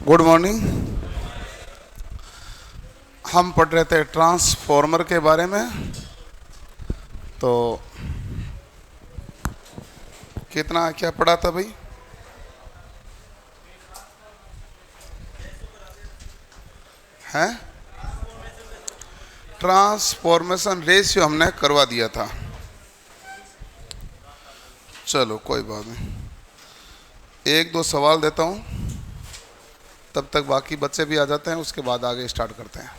Good morning. हम पढ़ रहे थे ट्रांसफॉर्मर के बारे में। तो कितना क्या पढ़ा था भाई? हैं? ट्रांसफॉर्मेशन रेशियो हमने करवा दिया था। चलो कोई बात नहीं, एक दो सवाल देता हूँ, तब तक बाकी बच्चे भी आ जाते हैं, उसके बाद आगे स्टार्ट करते हैं।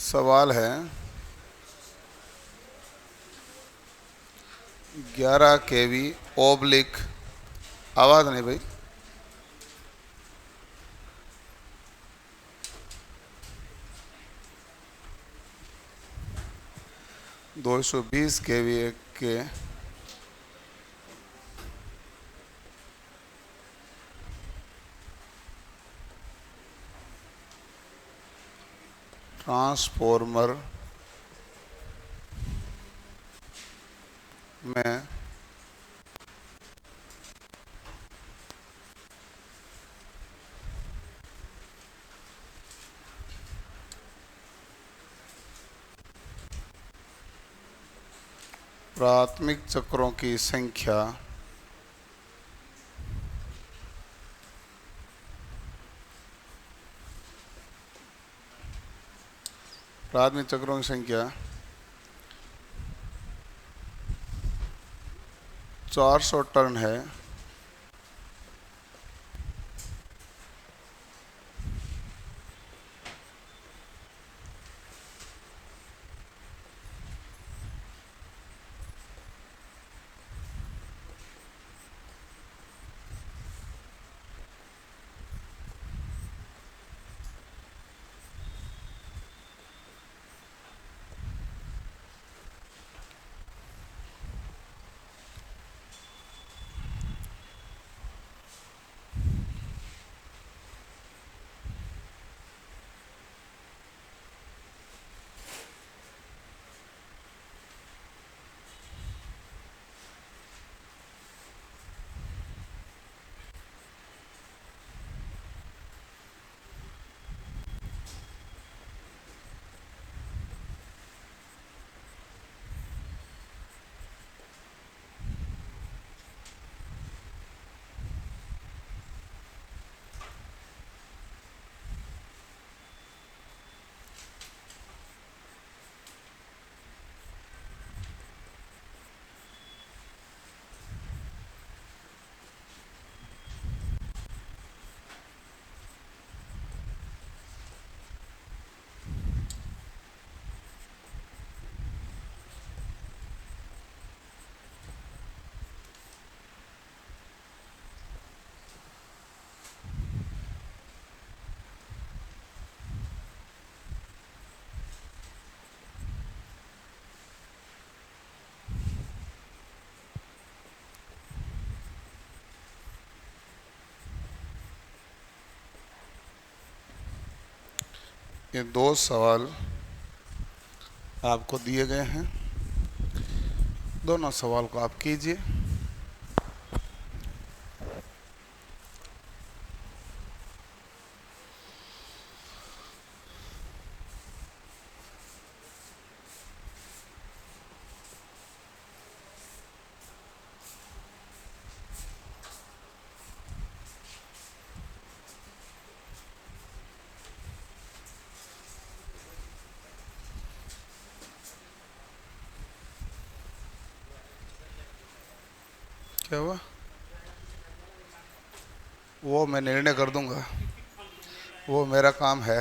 सवाल है 11 केवी ओब्लिक, आवाज़ नहीं भाई, 220 केवी के ट्रांसफॉर्मर में प्राथमिक चक्रों की संख्या प्राथमिक चक्रों की संख्या 400 टन है, ये दो सवाल आपको दिए गए हैं, दोनों सवाल को आप कीजिए। क्या हुआ? वो मैं निर्णय कर दूंगा, वो मेरा काम है।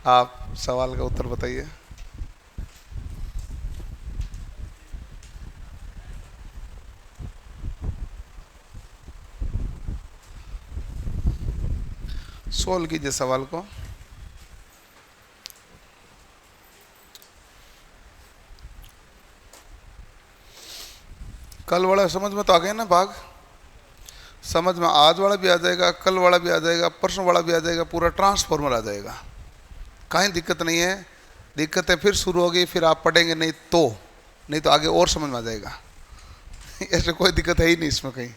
आप सवाल का उत्तर बताइए। सोल्व कीजिए सवाल को। कल वाला समझ में तो आ गया ना भाग? समझ में आज वाला भी आ जाएगा, कल वाला भी आ जाएगा, परसों वाला भी आ जाएगा, पूरा ट्रांसफॉर्मर आ जाएगा, कहीं दिक्कत नहीं है। दिक्कतें फिर शुरू होगी, फिर आप पढ़ेंगे नहीं तो आगे और समझ में आ जाएगा। ऐसे कोई दिक्कत है ही नहीं इसमें कहीं।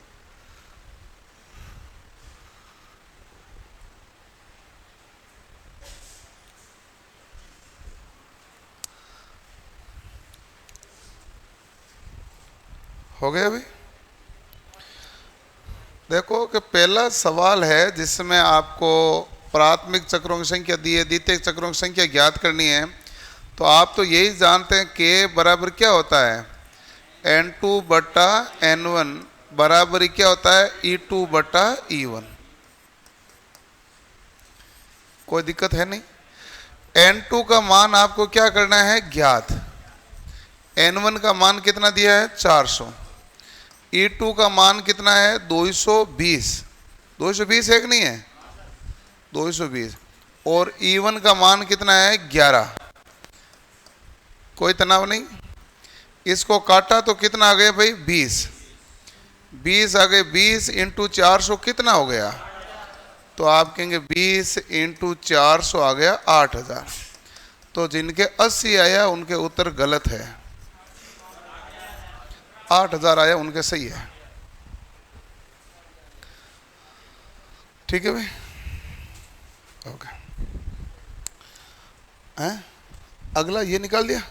हो गया अभी? देखो कि पहला सवाल है जिसमें आपको प्राथमिक चक्रों की संख्या दी है, द्वितीयक चक्रों की संख्या ज्ञात करनी है। तो आप तो यही जानते हैं K बराबर क्या होता है, N2 बटा N1 बराबर क्या होता है, E2 बटा E1। कोई दिक्कत है नहीं। N2 का मान आपको क्या करना है, ज्ञात। N1 का मान कितना दिया है, 400। E2 का मान कितना है, 220। 220 है कि नहीं है, 220। और E1 का मान कितना है, 11। कोई तनाव नहीं। इसको काटा तो कितना आ गया भाई, 20। 20 आ गए, 20 इंटू 400 कितना हो गया, तो आप कहेंगे 20 इंटू 400 आ गया 8000। तो जिनके 80 आया उनके उत्तर गलत है, 8000 आया उनके सही है। ठीक है भाई, ओके। हैं, अगला ये निकाल दिया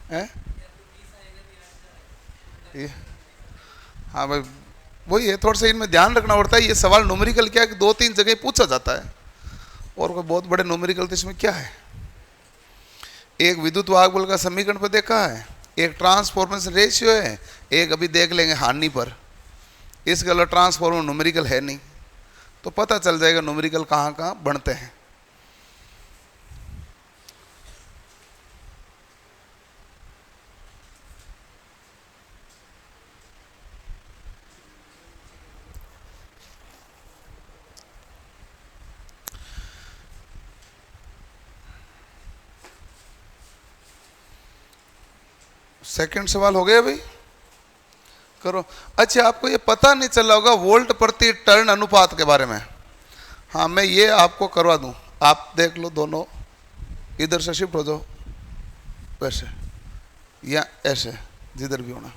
है ये। हाँ भाई, वही है, थोड़ा सा इनमें ध्यान रखना पड़ता है। ये सवाल न्यूमेरिकल क्या है कि 2-3 जगह पूछा जाता है, और कोई बहुत बड़े न्यूमेरिकल तो इसमें क्या है। एक विद्युत वाहक बल का समीकरण पर देखा है, एक ट्रांसफॉर्मेशन रेशियो है, एक अभी देख लेंगे हानि पर। इसके अलावा ट्रांसफॉर्मर न्यूमेरिकल है नहीं, तो पता चल जाएगा न्यूमेरिकल कहाँ कहाँ बनते हैं। सेकंड सवाल हो गया भाई, करो। अच्छा, आपको ये पता नहीं चला होगा वोल्ट प्रति टर्न अनुपात के बारे में। हाँ, मैं ये आपको करवा दूं, आप देख लो, दोनों इधर से शिफ्ट हो जाओ, वैसे या ऐसे, जिधर भी होना।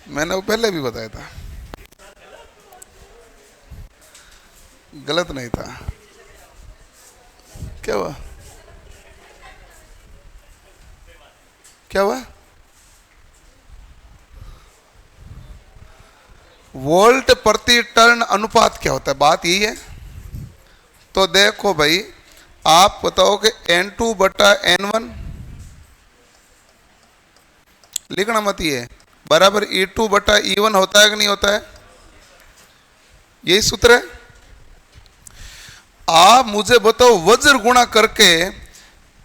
मैंने वो पहले भी बताया था, गलत नहीं था। क्या हुआ, क्या हुआ? वोल्ट प्रति टर्न अनुपात क्या होता है, बात यही है। तो देखो भाई, आप बताओ कि N2 बटा N1 लिखना मत, ये बराबर E2 बटा E1 होता है कि नहीं होता है, यही सूत्र है। आप मुझे बताओ, वज्र गुणा करके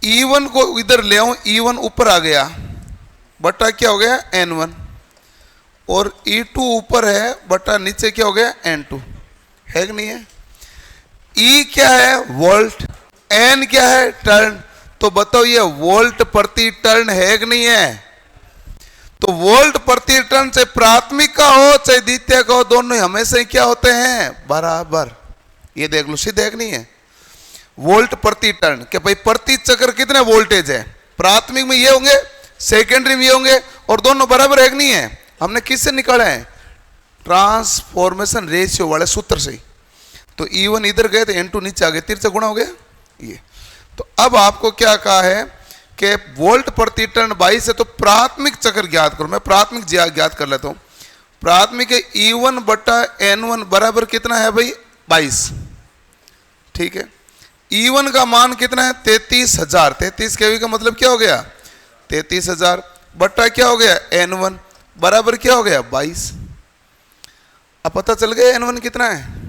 E1 को इधर ले आऊं, E1 ऊपर आ गया, बटा क्या हो गया, N1, और E2 ऊपर है, बटा नीचे क्या हो गया, N2, है कि नहीं है। E क्या है, वोल्ट, N क्या है, टर्न। तो बताओ ये वोल्ट प्रति टर्न है कि नहीं है। तो वोल्ट प्रति टर्न चाहे प्राथमिक का हो चाहे द्वितीय का हो, दोनों हमेशा ही क्या होते हैं, बराबर। ये देख लो, सीधे है कि नहीं है। वोल्ट प्रति टर्न के भाई प्रति चक्र कितने वोल्टेज है, प्राथमिक में ये होंगे, सेकेंडरी में ये होंगे, और दोनों बराबर है कि नहीं है। हमने किससे निकाला है, ट्रांसफॉर्मेशन रेशियो वाले सूत्र से। तो E1 इधर गए तो N2 नीचे आ गए, तिरछा गुणा हो गया ये। तो अब आपको क्या कहा है कि वोल्ट प्रति टर्न 22 है, तो प्राथमिक चक्र ज्ञात करो। मैं प्राथमिक ज्ञात कर लेता हूं। प्राथमिक है E1 बटा N1 बराबर कितना है भाई, 22। ठीक है, E1 का मान कितना है, 33,000। 33 kV का मतलब क्या हो गया, 33,000 बट्टा क्या हो गया, N1 बराबर क्या हो गया, 22। अब पता चल गया N1 कितना है।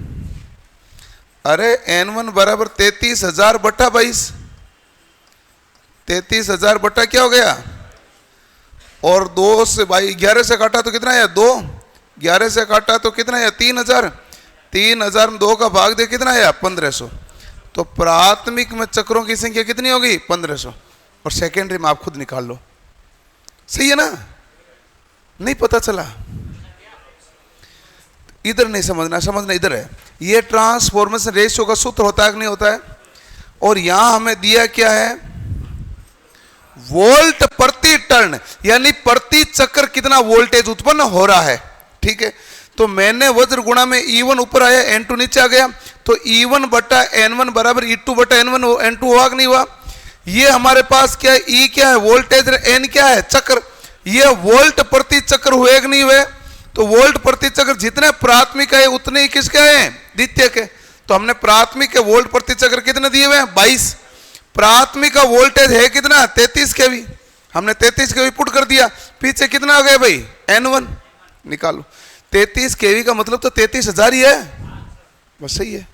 अरे N1 बराबर 33,000 बट्टा 22। 33,000 बट्टा क्या हो गया, और 2 से 11 से काटा तो कितना है, 2। 11 से काटा तो कितना है, 3,000। 3,000 में 2 का भाग दे कितना है, 1500। तो प्राथमिक में चक्रों की संख्या कितनी होगी, 1500। और सेकेंडरी में आप खुद निकाल लो, सही है ना। नहीं पता चला, इधर नहीं समझना, समझना इधर है। ये ट्रांसफॉर्मेशन रेशियो का सूत्र होता है कि नहीं होता है? और यहां हमें दिया क्या है? वोल्ट प्रति टर्न, यानी प्रति चक्र कितना वोल्टेज उत्पन्न हो रहा है। ठीक है, तो मैंने वज्र गुणा में E1 ऊपर आया, N2 नीचे आ गया, तो E1 बटा N1 बराबर E2 बटा N1 N2 हुआ कि नहीं हुआ? ये हमारे पास क्या है? E क्या है? वोल्टेज, N क्या है? चक्र। ये वोल्ट प्रति चक्र हुए कि नहीं हुए? तो वोल्ट प्रति चक्र जितने प्राथमिक है उतने ही किसके हैं? द्वितीय के। तो हमने प्राथमिक के वोल्ट प्रति चक्र कितने दिए हुए हैं? 22। प्राथमिक का वोल्टेज है कितना? 33 केवी। हमने 33 केवी पुट कर दिया। पीछे कितना आ गया भाई? N1 निकालो। 33 केवी का मतलब तो 33,000 ही है, बस सही है।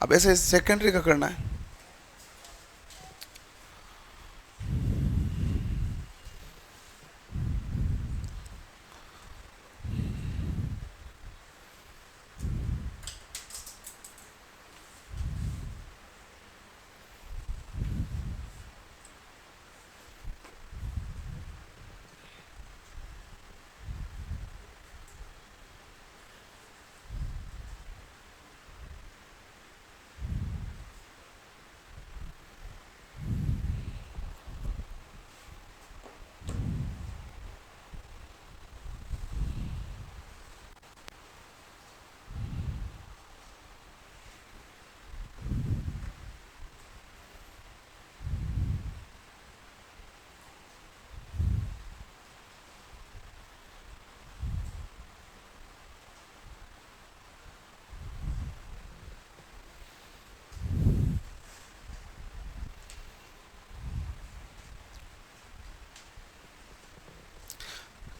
अब ऐसे सेकेंडरी का करना है।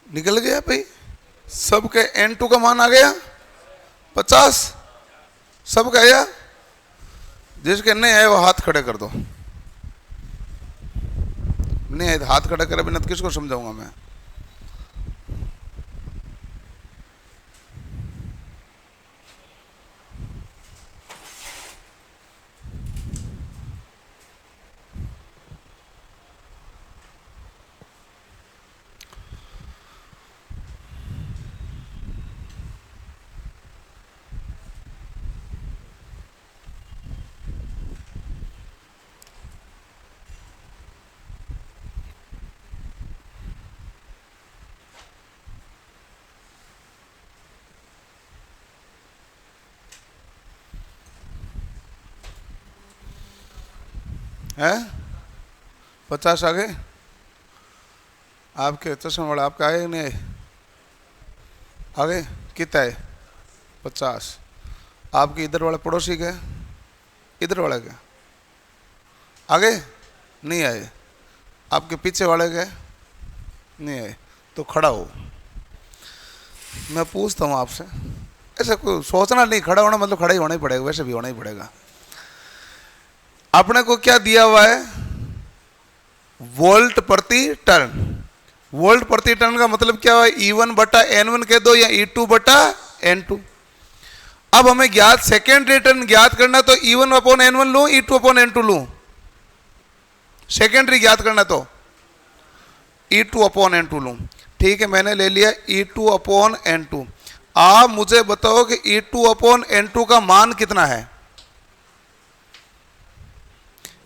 निकल गया भाई, सबके N2 का मान आ गया 50। सबका आया? जिसके नहीं आए वो हाथ खड़े कर दो। नहीं आए तो हाथ खड़े करे बिना तो किसको समझाऊंगा मैं? है 50 आ गए आपके चश्मे वाला? आपका आए नहीं आए? आ गए? कितना है? 50। आपके इधर वाले पड़ोसी के, इधर वाले के आ गए? नहीं आए? आपके पीछे वाले के नहीं आए? तो खड़ा हो। मैं पूछता हूँ आपसे, ऐसा कोई सोचना नहीं, खड़ा होना मतलब खड़ा ही होना ही पड़ेगा, वैसे भी होना ही पड़ेगा। अपने को क्या दिया हुआ है? वोल्ट प्रति टर्न। वोल्ट प्रति टर्न का मतलब क्या हुआ? E1 बटा N1 कह दो या E2 बटा N2। अब हमें ज्ञात सेकेंडरी टर्न ज्ञात करना, तो E1 अपॉन N1 लूं, E2 अपॉन N2 लूं? सेकेंडरी ज्ञात करना तो E2 अपॉन N2 लूं। ठीक है, मैंने ले लिया E2 अपॉन N2। आप मुझे बताओ कि E2 अपॉन N2 का मान कितना है?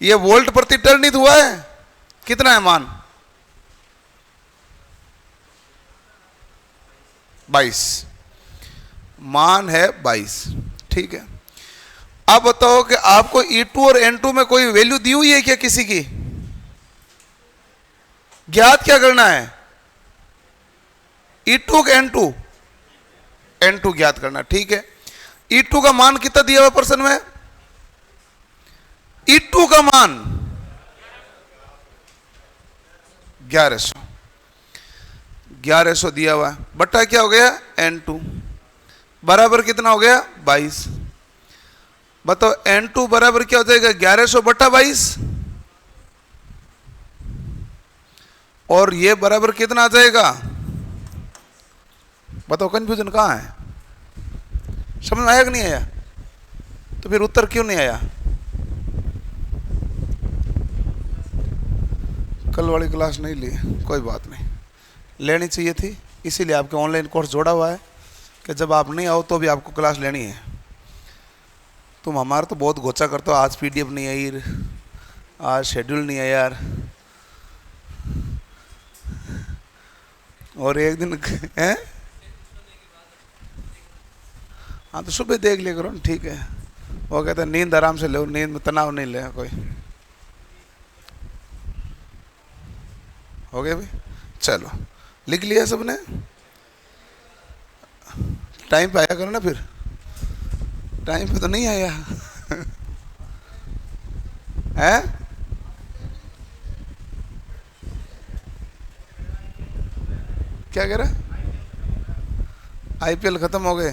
ये वोल्ट प्रति टर्न ही हुआ है, कितना है मान? 22 मान है 22। ठीक है, अब बताओ कि आपको E2 और N2 में कोई वैल्यू दी हुई है क्या किसी की? ज्ञात क्या करना है? E2 के N2? N2 ज्ञात करना। ठीक है, E2 का मान कितना दिया हुआ प्रश्न में? E2 का मान 1100। 1100 दिया हुआ है, बट्टा क्या हो गया? N2 बराबर कितना हो गया? 22। बताओ N2 बराबर क्या हो जाएगा? 1100 बट्टा 22। और ये बराबर कितना आ जाएगा? बताओ कंफ्यूजन कहां है? समझ में आया कि नहीं आया? तो फिर उत्तर क्यों नहीं आया? कल वाली क्लास नहीं ली, कोई बात नहीं, लेनी चाहिए थी, इसीलिए आपके ऑनलाइन कोर्स जोड़ा हुआ है कि जब आप नहीं आओ तो भी आपको क्लास लेनी है। तुम हमारा तो बहुत गोचा करते हो, आज पीडीएफ नहीं आई, आज शेड्यूल नहीं है यार, और एक दिन है। हाँ तो सुबह देख लिया करो ना, ठीक है। वो कहते हैं नींद आराम से लो, नींद में तनाव नहीं ले कोई। हो गया भाई, चलो लिख लिया सबने। टाइम पे आया करो ना, फिर टाइम पे तो नहीं आया है। क्या कह रहा? आईपीएल खत्म हो गए,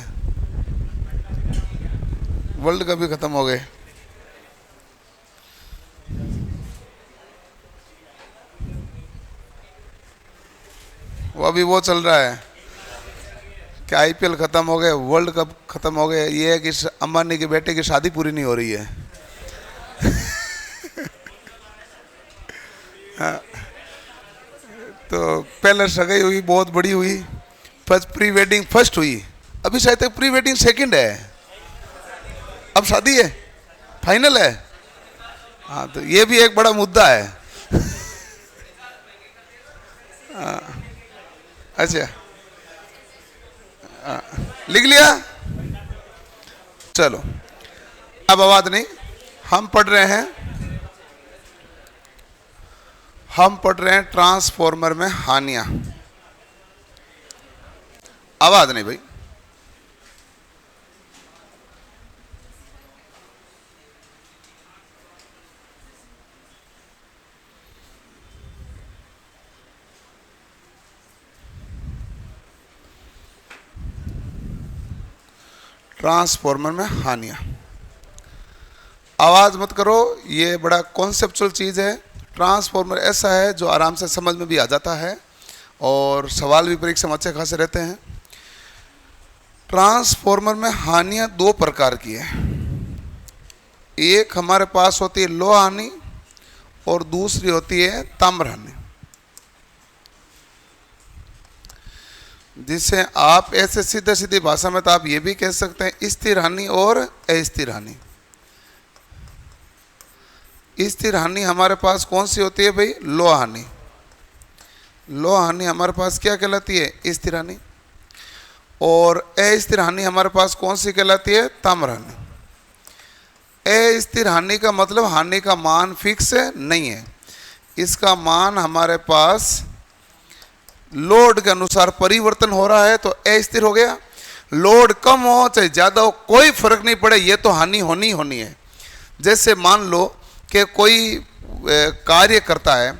वर्ल्ड कप भी खत्म हो गए। वो अभी वो चल रहा है कि आईपीएल खत्म हो गए, वर्ल्ड कप खत्म हो गए। ये है कि अंबानी के बेटे की शादी पूरी नहीं हो रही है हाँ, तो पहले सगाई हुई बहुत बड़ी हुई, फर्स्ट प्री वेडिंग फर्स्ट हुई, अभी शायद तक प्री वेडिंग सेकंड है, अब शादी है, फाइनल है। हाँ तो ये भी एक बड़ा मुद्दा है अच्छा लिख लिया, चलो अब आवाज नहीं। हम पढ़ रहे हैं, ट्रांसफॉर्मर में हानियां। आवाज नहीं भाई। ट्रांसफॉर्मर में हानियां, आवाज मत करो, ये बड़ा कॉन्सेप्चुअल चीज है। ट्रांसफॉर्मर ऐसा है जो आराम से समझ में भी आ जाता है और सवाल भी परीक्षा में अच्छे खासे रहते हैं। ट्रांसफॉर्मर में हानियां दो प्रकार की है, एक हमारे पास होती है लोह हानि और दूसरी होती है ताम्र हानि, जिसे आप ऐसे सीधे सीधी भाषा में तो आप ये भी कह सकते हैं स्थिर हानि और अस्थिर हानि। स्थिर हानि हमारे पास कौन सी होती है भाई? लोह हानि। लोह हानि हमारे पास क्या कहलाती है? स्थिर हानि। और अस्थिर हानि हमारे पास कौन सी कहलाती है? ताम्र हानि। अस्थिर हानि का मतलब हानि का मान फिक्स नहीं है, इसका मान हमारे पास लोड के अनुसार परिवर्तन हो रहा है तो अस्थिर हो गया। लोड कम हो चाहे ज़्यादा हो कोई फर्क नहीं पड़े, ये तो हानि होनी होनी है। जैसे मान लो कि कोई कार्य करता है,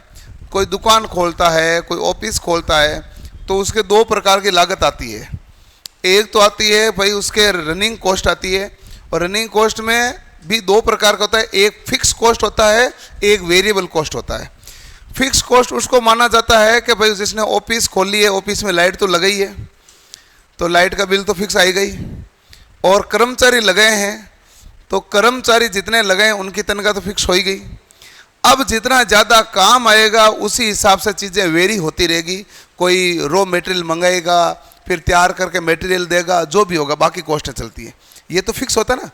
कोई दुकान खोलता है, कोई ऑफिस खोलता है, तो उसके दो प्रकार की लागत आती है। एक तो आती है भाई उसके रनिंग कॉस्ट आती है, और रनिंग कॉस्ट में भी दो प्रकार का होता है, एक फिक्स कॉस्ट होता है, एक वेरिएबल कॉस्ट होता है। फिक्स कॉस्ट उसको माना जाता है कि भाई जिसने ऑफिस खोली है, ऑफिस में लाइट तो लगाई है तो लाइट का बिल तो फिक्स आई गई, और कर्मचारी लगाए हैं तो कर्मचारी जितने लगाए उनकी तनख्वाह तो फिक्स हो ही गई। अब जितना ज़्यादा काम आएगा उसी हिसाब से चीज़ें वेरी होती रहेगी। कोई रॉ मटेरियल मंगाएगा, फिर तैयार करके मटेरियल देगा, जो भी होगा बाकी कॉस्टें चलती है, ये तो फिक्स होता है ना।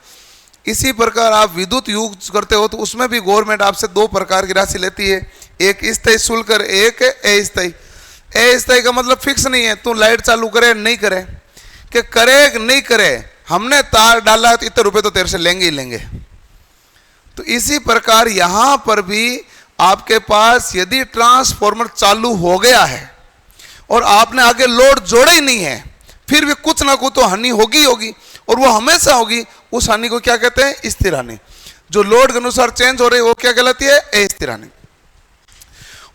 इसी प्रकार आप विद्युत यूज करते हो तो उसमें भी गवर्नमेंट आपसे दो प्रकार की राशि लेती है, एक स्थायी शुल्क, एक अस्थायी। अस्थायी का मतलब फिक्स नहीं है, तू लाइट चालू करे नहीं करे, कि करे कि नहीं करे, हमने तार डाला तो इतने रुपए तो तेरे से लेंगे ही लेंगे। तो इसी प्रकार यहां पर भी आपके पास यदि ट्रांसफॉर्मर चालू हो गया है और आपने आगे लोड जोड़ा ही नहीं है, फिर भी कुछ ना कुछ तो हानि होगी होगी, और वो हमेशा होगी। उस हानि को क्या कहते हैं? स्थिर हानि। जो लोड के अनुसार चेंज हो रही है वो क्या कहलाती है? अस्थिर हानि।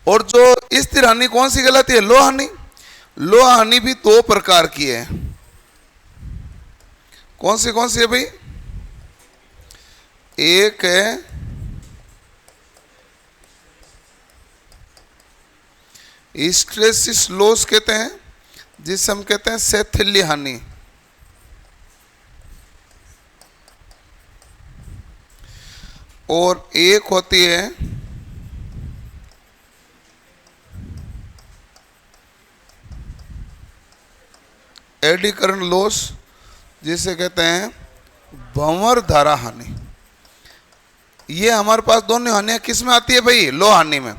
और जो स्थिर हानि कौन सी कहलाती है? लोह हानि। लोह हानि भी दो प्रकार की है, कौन सी है भाई? एक है स्ट्रेसिस लॉस कहते हैं, जिसे हम कहते हैं शैथिल्य हानि, और एक होती है एडी करंट लॉस, जिसे कहते हैं भंवर धारा हानि। ये हमारे पास दोनों हानियां किस में आती है भाई? लो हानि में।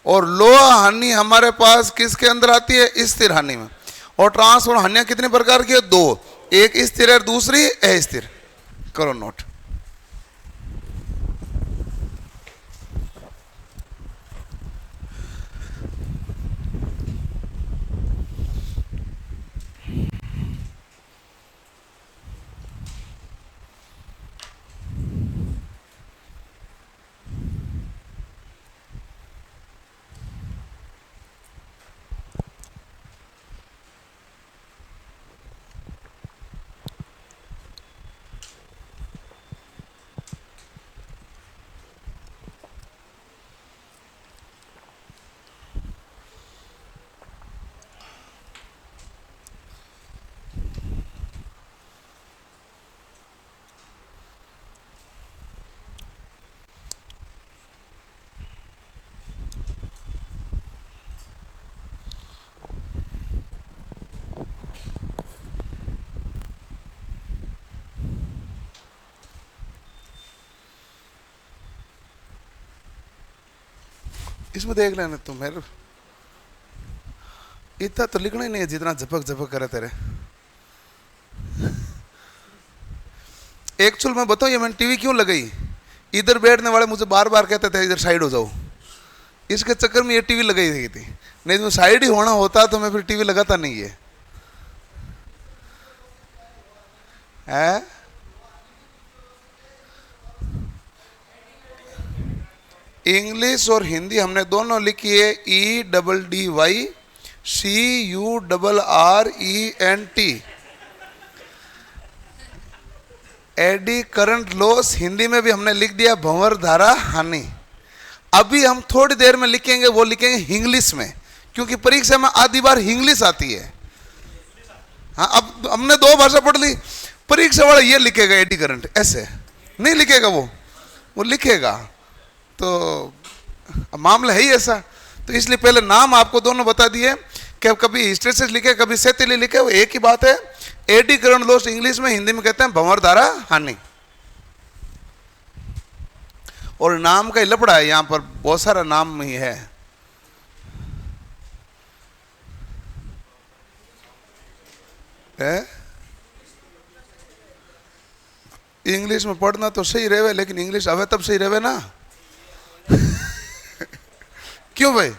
और लो हानि हमारे पास किसके अंदर आती है? स्थिर हानि में। और ट्रांसफर हानियां कितने प्रकार की है? दो, एक स्थिर है, दूसरी अस्थिर। करो नोट। इसमें देख लेना तुम, मेरे इतना तो लिखना ही नहीं है जितना झपक झपक करे तेरे। एक्चुअल में बताओ, ये मैंने टीवी क्यों लगाई? इधर बैठने वाले मुझे बार बार कहते थे इधर साइड हो जाओ, इसके चक्कर में ये टीवी लगाई थी। नहीं तो साइड ही होना होता तो मैं फिर टीवी लगाता नहीं है। इंग्लिश और हिंदी हमने दोनों लिखी है EDDYCURRENT। Eddy current loss Hindi में भी हमने लिख दिया भंवर धारा हानि। अभी हम थोड़ी देर में लिखेंगे, वो लिखेंगे इंग्लिश में, क्योंकि परीक्षा में आधी बार इंग्लिश आती है। हाँ, अब हमने दो भाषा पढ़ ली, परीक्षा वाला ये लिखेगा एडी करंट, ऐसे नहीं लिखेगा, वो लिखेगा। तो मामला है ही ऐसा। तो इसलिए पहले नाम आपको दोनों बता दिए कि कभी हिस्ट्रेसिस लिखे, कभी सेतिली लिखे, वो एक ही बात है। एडी करंट लॉस इंग्लिश में, हिंदी में कहते हैं भंवर धारा हानि। और नाम का ही लफड़ा है, यहां पर बहुत सारा नाम ही है। इंग्लिश में पढ़ना तो सही रहे, लेकिन इंग्लिश आवे तब सही रहे ना। क्यों भाई?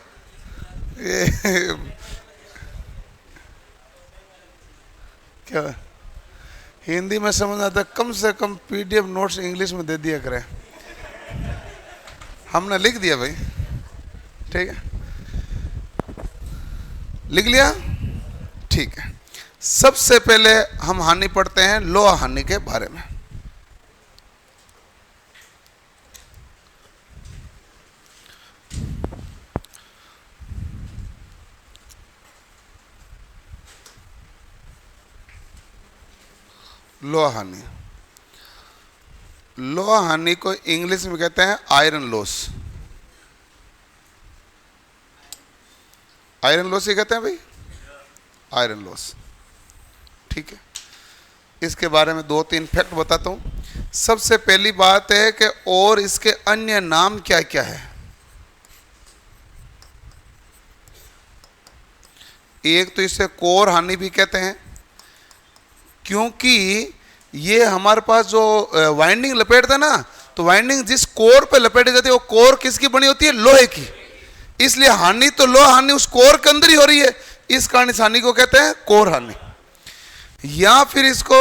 क्या हिंदी में समझ आता, कम से कम PDF नोट्स इंग्लिश में दे दिया करें। हमने लिख दिया भाई, ठीक है, लिख लिया, ठीक है। सबसे पहले हम हानि पढ़ते हैं लो हानि के बारे में। लो हानि, लो हानि को इंग्लिश में कहते हैं आयरन लॉस। आयरन लॉस ही कहते हैं भाई, आयरन लॉस, ठीक है। इसके बारे में 2-3 फैक्ट बताता हूं। सबसे पहली बात है कि और इसके अन्य नाम क्या क्या है। एक तो इसे कोर हानि भी कहते हैं, क्योंकि ये हमारे पास जो वाइंडिंग लपेटते हैं ना, तो वाइंडिंग जिस कोर पे लपेटी जाती है, वो कोर किसकी बनी होती है? लोहे की। इसलिए हानि तो लो हानि उस कोर के अंदर ही हो रही है, इस कारण इस हानि को कहते हैं कोर हानि। या फिर इसको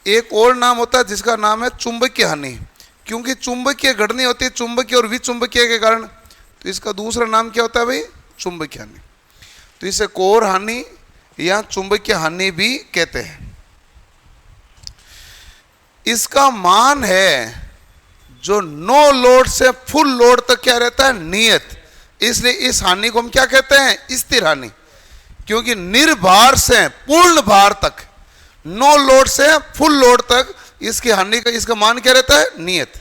एक और नाम होता है जिसका नाम है चुंबकीय हानि, क्योंकि चुंबकीय घटनी होती है चुंबकीय और विचुंबकीय के कारण, तो इसका दूसरा नाम क्या होता है भाई? चुंबकीय हानि। तो इसे कोर हानि या चुंबकीय हानि भी कहते हैं। इसका मान है जो नो लोड से फुल लोड तक क्या रहता है? नियत। इसलिए इस हानि को हम क्या कहते हैं? स्थिर हानि, क्योंकि निर्भार से पूर्ण भार तक, नो लोड से फुल लोड तक इसकी हानि का इसका मान क्या रहता है? नियत।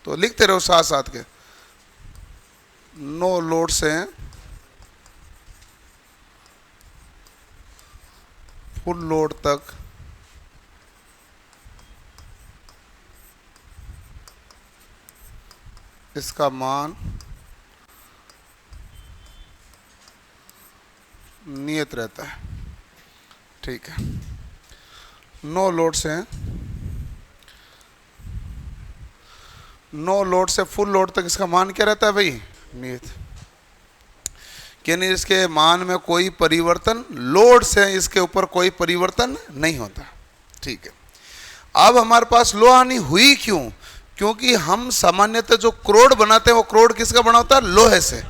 तो लिखते रहो साथ साथ के, नो लोड से फुल लोड तक इसका मान नियत रहता है। ठीक है, नो लोड से नो लोड से फुल लोड तक इसका मान क्या रहता है भाई? नियत। यानी इसके मान में कोई परिवर्तन, लोड से इसके ऊपर कोई परिवर्तन नहीं होता। ठीक है, अब हमारे पास लोहा हानि हुई क्यों? क्योंकि हम सामान्यतः जो क्रोड बनाते हैं वो क्रोड किसका बना होता है? लोहे से।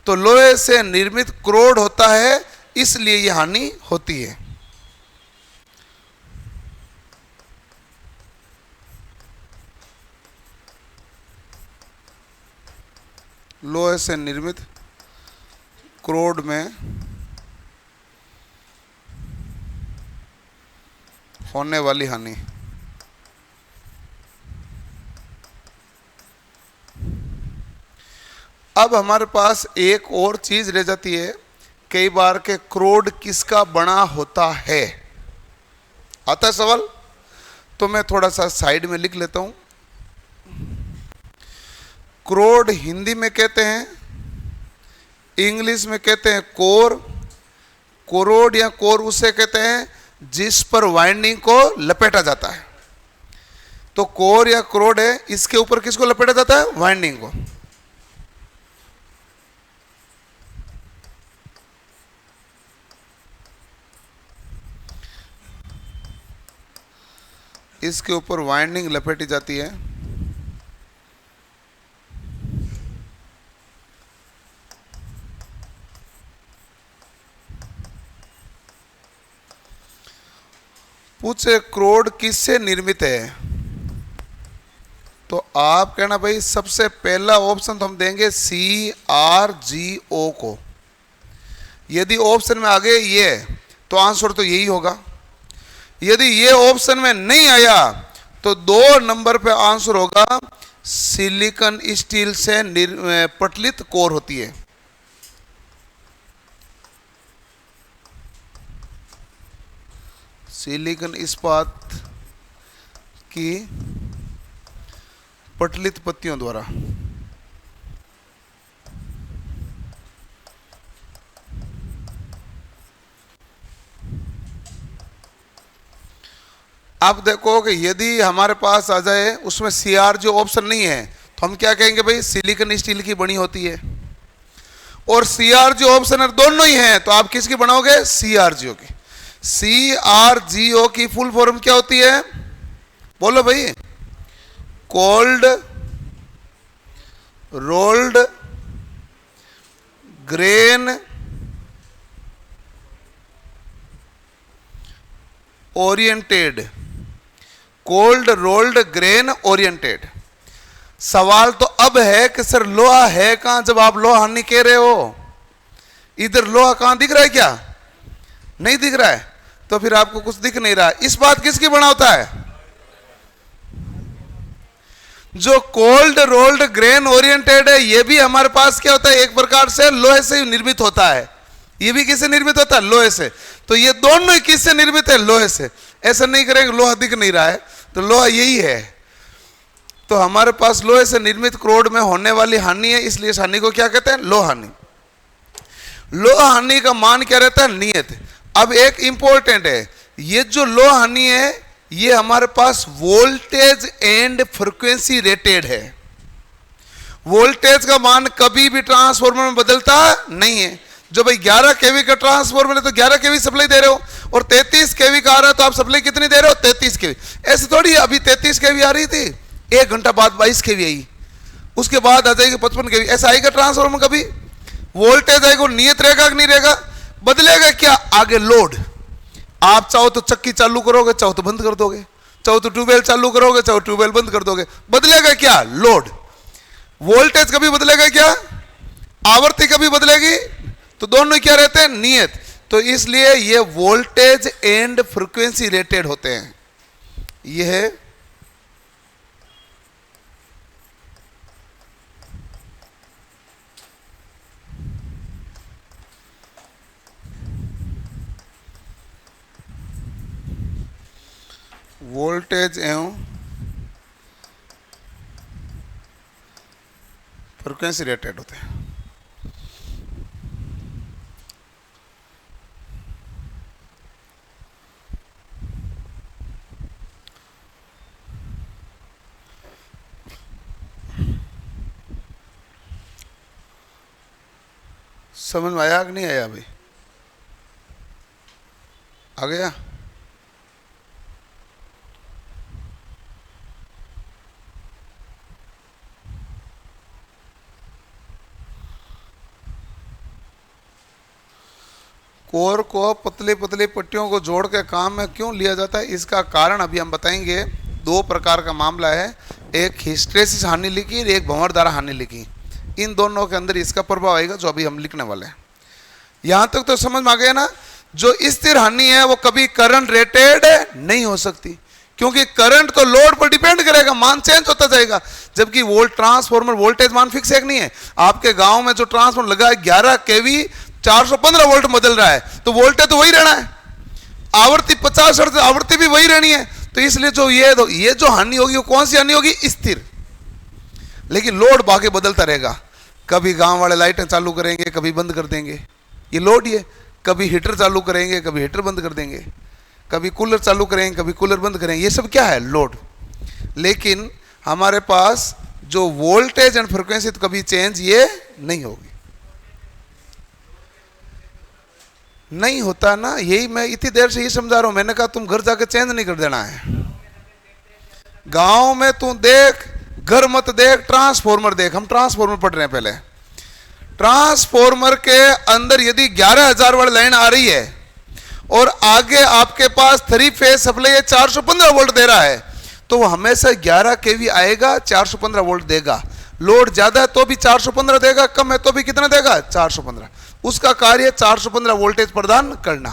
तो लोहे से निर्मित क्रोड होता है, इसलिए ये हानि होती है। लोहे से निर्मित क्रोड में होने वाली हानि। अब हमारे पास एक और चीज रह जाती है, कई बार के क्रोड किसका बना होता है? आता है सवाल, तो मैं थोड़ा सा साइड में लिख लेता हूं। क्रोड हिंदी में कहते हैं, इंग्लिश में कहते हैं कोर। कोरोड या कोर उसे कहते हैं जिस पर वाइंडिंग को लपेटा जाता है। तो कोर या क्रोड है, इसके ऊपर किसको लपेटा जाता है? वाइंडिंग को। इसके ऊपर वाइंडिंग लपेटी जाती है। पूछे क्रोड किससे निर्मित है? तो आप कहना भाई सबसे पहला ऑप्शन तो हम देंगे CrGO को। यदि ऑप्शन में आ गए ये, तो आंसर तो यही होगा। यदि ये ऑप्शन में नहीं आया तो 2 नंबर पे आंसर होगा सिलिकॉन स्टील से पटलित कोर होती है। सिलिकॉन इस्पात की पटलित पत्तियों द्वारा। अब देखो कि यदि हमारे पास आ जाए उसमें CR जो ऑप्शन नहीं है, तो हम क्या कहेंगे भाई? सिलिकॉन स्टील की बनी होती है। और CR जो ऑप्शन है दोनों ही हैं, तो आप किसकी बनाओगे? CrGO की। CrGO की फुल फॉर्म क्या होती है? बोलो भाई। Cold rolled grain oriented. Cold rolled grain oriented. सवाल तो अब है कि सर लोहा है कहां, जब आप लोहा हानि कह रहे हो? इधर लोहा कहां दिख रहा है? क्या नहीं दिख रहा है? तो फिर आपको कुछ दिख नहीं रहा। इस बात किसकी बना होता है? जो कोल्ड रोल्ड ग्रेन ओरिएंटेड है, ये भी हमारे पास क्या होता है? एक प्रकार से लोहे से निर्मित होता है। ये भी किससे निर्मित होता है? लोहे से। तो ये दोनों ही किससे निर्मित है? लोहे से। ऐसा नहीं करेंगे लोहा दिख नहीं रहा है, तो लोहा यही है। तो हमारे पास लोहे से निर्मित क्रोड में होने वाली हानि है, इसलिए इस हानि को क्या कहते हैं? लोहा हानि। लोहा हानि का मान क्या रहता है? नियत। अब एक इंपॉर्टेंट है, ये जो लोहा हानि है ये हमारे पास वोल्टेज एंड फ्रीक्वेंसी रेटेड है। वोल्टेज का मान कभी भी ट्रांसफार्मर में बदलता नहीं है। जो भाई 11 केवी का ट्रांसफार्मर है तो 11 केवी सप्लाई दे रहे हो, और 33 केवी का आ रहा है तो आप सप्लाई कितनी दे रहे हो? 33 केवी। ऐसे थोड़ी अभी 33 केवी आ रही थी, 1 घंटा बाद 22 केवी आई, उसके बाद आ जाएगी 55 केवी। ऐसा आएगा ट्रांसफार्मर कभी? वोल्टेज आएगा, नियत रहेगा कि नहीं रहेगा? बदलेगा क्या? आगे लोड। आप चाहो तो चक्की चालू करोगे, चाहो तो बंद कर दोगे, चाहो तो ट्यूबवेल चालू करोगे, चाहो ट्यूबवेल बंद कर दोगे। बदलेगा क्या? लोड। वोल्टेज कभी बदलेगा क्या? आवृत्ति कभी बदलेगी? तो दोनों क्या रहते हैं? नियत। तो इसलिए ये वोल्टेज एंड फ्रीक्वेंसी रेटेड होते हैं। ये है वोल्टेज एवं फ्रिक्वेंसी रेटेड होते हैं। समझ में आया कि नहीं आया? अभी आ गया? कोर को पतले पतले पट्टियों को जोड़ के काम में क्यों लिया जाता है, इसका कारण अभी हम बताएंगे। दो प्रकार का मामला है, एक हिस्टेरेसिस हानि लिखी, एक भंवरधारा हानि लिखी। इन दोनों के अंदर इसका प्रभाव आएगा जो अभी हम लिखने वाले हैं। यहां तक तो समझ में आ गया ना? जो स्थिर हानि है वो कभी करंट रेटेड नहीं हो सकती, क्योंकि करंट तो लोड पर डिपेंड करेगा, मान चेंज होता जाएगा। जबकि वोल्ट ट्रांसफॉर्मर वोल्टेज मान फिक्स है कि नहीं है? आपके गांव में जो ट्रांसफॉर्मर लगा है 11 केवी 415 वोल्ट बदल रहा है, तो वोल्टेज तो वही रहना है, आवृत्ति 50 हर्ट्ज आवृत्ति भी वही रहनी है। तो इसलिए जो ये जो हानि होगी वो कौन सी हानि होगी? स्थिर। लेकिन लोड बाकी बदलता रहेगा, कभी गांव वाले लाइटें चालू करेंगे, कभी बंद कर देंगे, ये लोड। ये कभी हीटर चालू करेंगे, कभी हीटर बंद कर देंगे, कभी कूलर चालू करेंगे, कभी कूलर बंद करेंगे, ये सब क्या है? लोड। लेकिन हमारे पास जो वोल्टेज एंड फ्रिक्वेंसी तो कभी चेंज ये नहीं होगी, नहीं होता ना। यही मैं इतनी देर से ये समझा रहा हूं। मैंने कहा तुम घर जाके चेंज नहीं कर देना है। गांव में तू देख, घर मत देख, ट्रांसफॉर्मर देख। हम ट्रांसफॉर्मर पढ़ रहे हैं पहले। ट्रांसफॉर्मर के अंदर यदि 11,000 वाली लाइन आ रही है और आगे आपके पास 3 फेज सप्लाई 415 वोल्ट दे रहा है, तो वो हमेशा 11 केवी आएगा, 415 वोल्ट देगा। लोड ज्यादा है तो भी 415 देगा, कम है तो भी कितना देगा? 415। उसका कार्य 415 वोल्टेज प्रदान करना।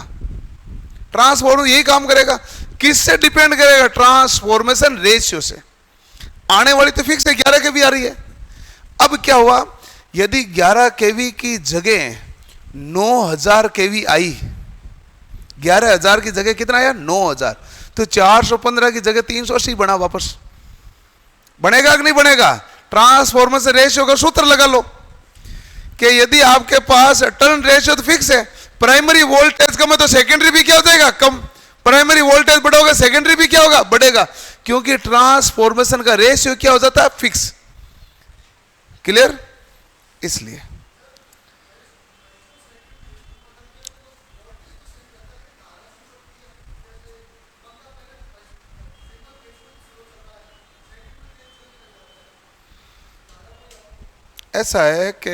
ट्रांसफॉर्मर यही काम करेगा। किससे डिपेंड करेगा? ट्रांसफॉर्मेशन रेशियो से। आने वाली तो फिक्स है, 11 केवी आ रही है। अब क्या हुआ, यदि 11 केवी की जगह 9000 केवी आई, 11,000 की जगह कितना आया? 9000, तो 415 की जगह 380 बना, वापस बनेगा कि नहीं बनेगा? ट्रांसफॉर्मर से रेशियो का सूत्र लगा लो कि यदि आपके पास टर्न रेशियो तो फिक्स है, प्राइमरी वोल्टेज कम है तो सेकेंडरी भी क्या हो जाएगा? कम। प्राइमरी वोल्टेज बढ़ोगे, सेकेंडरी भी क्या होगा? बढ़ेगा, क्योंकि ट्रांसफॉर्मेशन का रेशियो क्या हो जाता है? फिक्स। क्लियर? इसलिए ऐसा है कि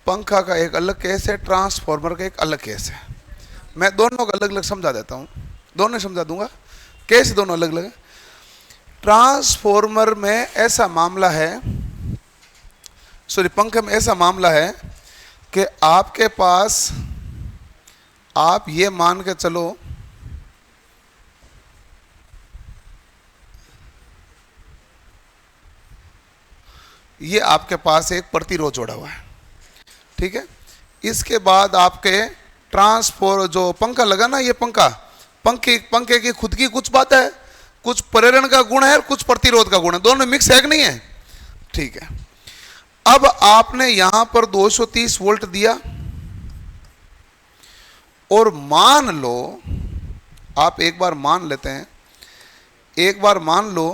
पंखा का एक अलग केस है, ट्रांसफॉर्मर का एक अलग केस है। मैं दोनों को अलग अलग समझा देता हूँ, दोनों समझा दूंगा, केस दोनों अलग अलग है। ट्रांसफॉर्मर में ऐसा मामला है, सॉरी पंखे में ऐसा मामला है कि आपके पास, आप ये मान के चलो ये आपके पास एक प्रतिरोध जोड़ा हुआ है, ठीक है। इसके बाद आपके ट्रांसफॉर्मर जो पंखा लगा ना, ये पंखे की खुद की कुछ बात है, कुछ प्रेरण का गुण है और कुछ प्रतिरोध का गुण है, दोनों मिक्स है कि नहीं है? ठीक है। अब आपने यहां पर 230 वोल्ट दिया और मान लो, आप एक बार मान लेते हैं, एक बार मान लो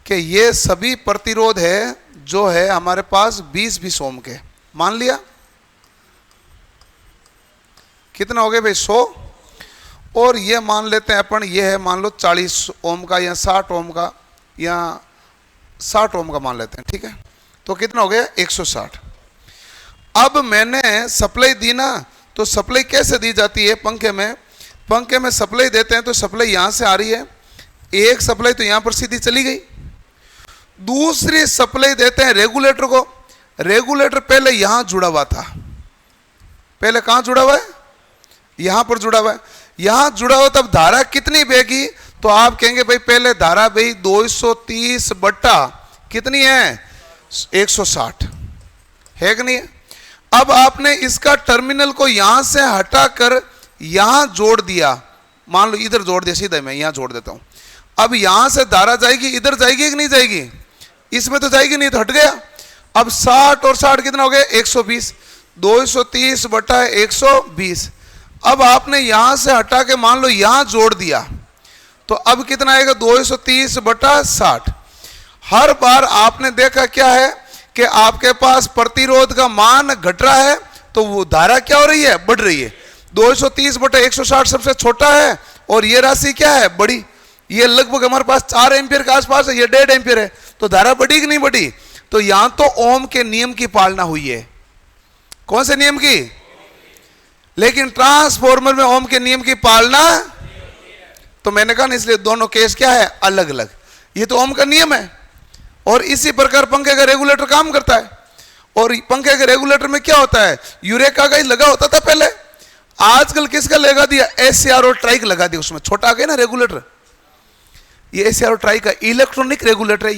कि ये सभी प्रतिरोध है जो है हमारे पास 20 ओम के, मान लिया। कितना हो गया भाई? 100। और ये मान लेते हैं अपन, ये है मान लो 40 ओम का या 60 ओम का या 60 ओम का मान लेते हैं, ठीक है। तो कितना हो गया? 160। अब मैंने सप्लाई दी ना, तो सप्लाई कैसे दी जाती है पंखे में? पंखे में सप्लाई देते हैं तो सप्लाई यहां से आ रही है, एक सप्लाई तो यहां पर सीधी चली गई, दूसरी सप्लाई देते हैं रेगुलेटर को। रेगुलेटर पहले यहां जुड़ा हुआ था, पहले कहां जुड़ा हुआ है? यहां पर जुड़ा हुआ है। यहां जुड़ा हुआ तब धारा कितनी बहेगी? तो आप कहेंगे भाई पहले धारा बही 230 बट्टा कितनी है? 160 है कि नहीं है? अब आपने इसका टर्मिनल को यहां से हटाकर यहां जोड़ दिया, मान लो इधर जोड़ दिया, सीधा मैं यहां जोड़ देता हूं। अब यहां से धारा जाएगी, इधर जाएगी कि नहीं जाएगी? इसमें तो जाएगी नहीं, तो हट गया। अब 60 और 60 कितना हो गया 120, 230 बटा 120। अब आपने यहां से हटा के मान लो यहां जोड़ दिया तो अब कितना आएगा 230 बटा 60। हर बार आपने देखा क्या है कि आपके पास प्रतिरोध का मान घट रहा है तो वो धारा क्या हो रही है, बढ़ रही है। 230 बटा 160 सबसे छोटा है और ये राशि क्या है, बड़ी। ये लगभग हमारे पास 4 एम्पियर के आसपास है, ये 1.5 एम्पियर है, तो धारा बढ़ी कि नहीं बढ़ी। तो यहां तो ओम के नियम की पालना हुई है। कौन से नियम की? लेकिन ट्रांसफॉर्मर में ओम के नियम की पालना, तो मैंने कहा ना इसलिए दोनों केस क्या है, अलग अलग। ये तो ओम का नियम है और इसी प्रकार पंखे का रेगुलेटर काम करता है। और पंखे के रेगुलेटर में क्या होता है, यूरेका का ही लगा होता था पहले, आजकल किसका लगा दिया, एससीआर और ट्राई का लगा दिया। उसमें छोटा आ गया ना रेगुलेटर, ये एससीआर और ट्राई का इलेक्ट्रॉनिक रेगुलेटर है।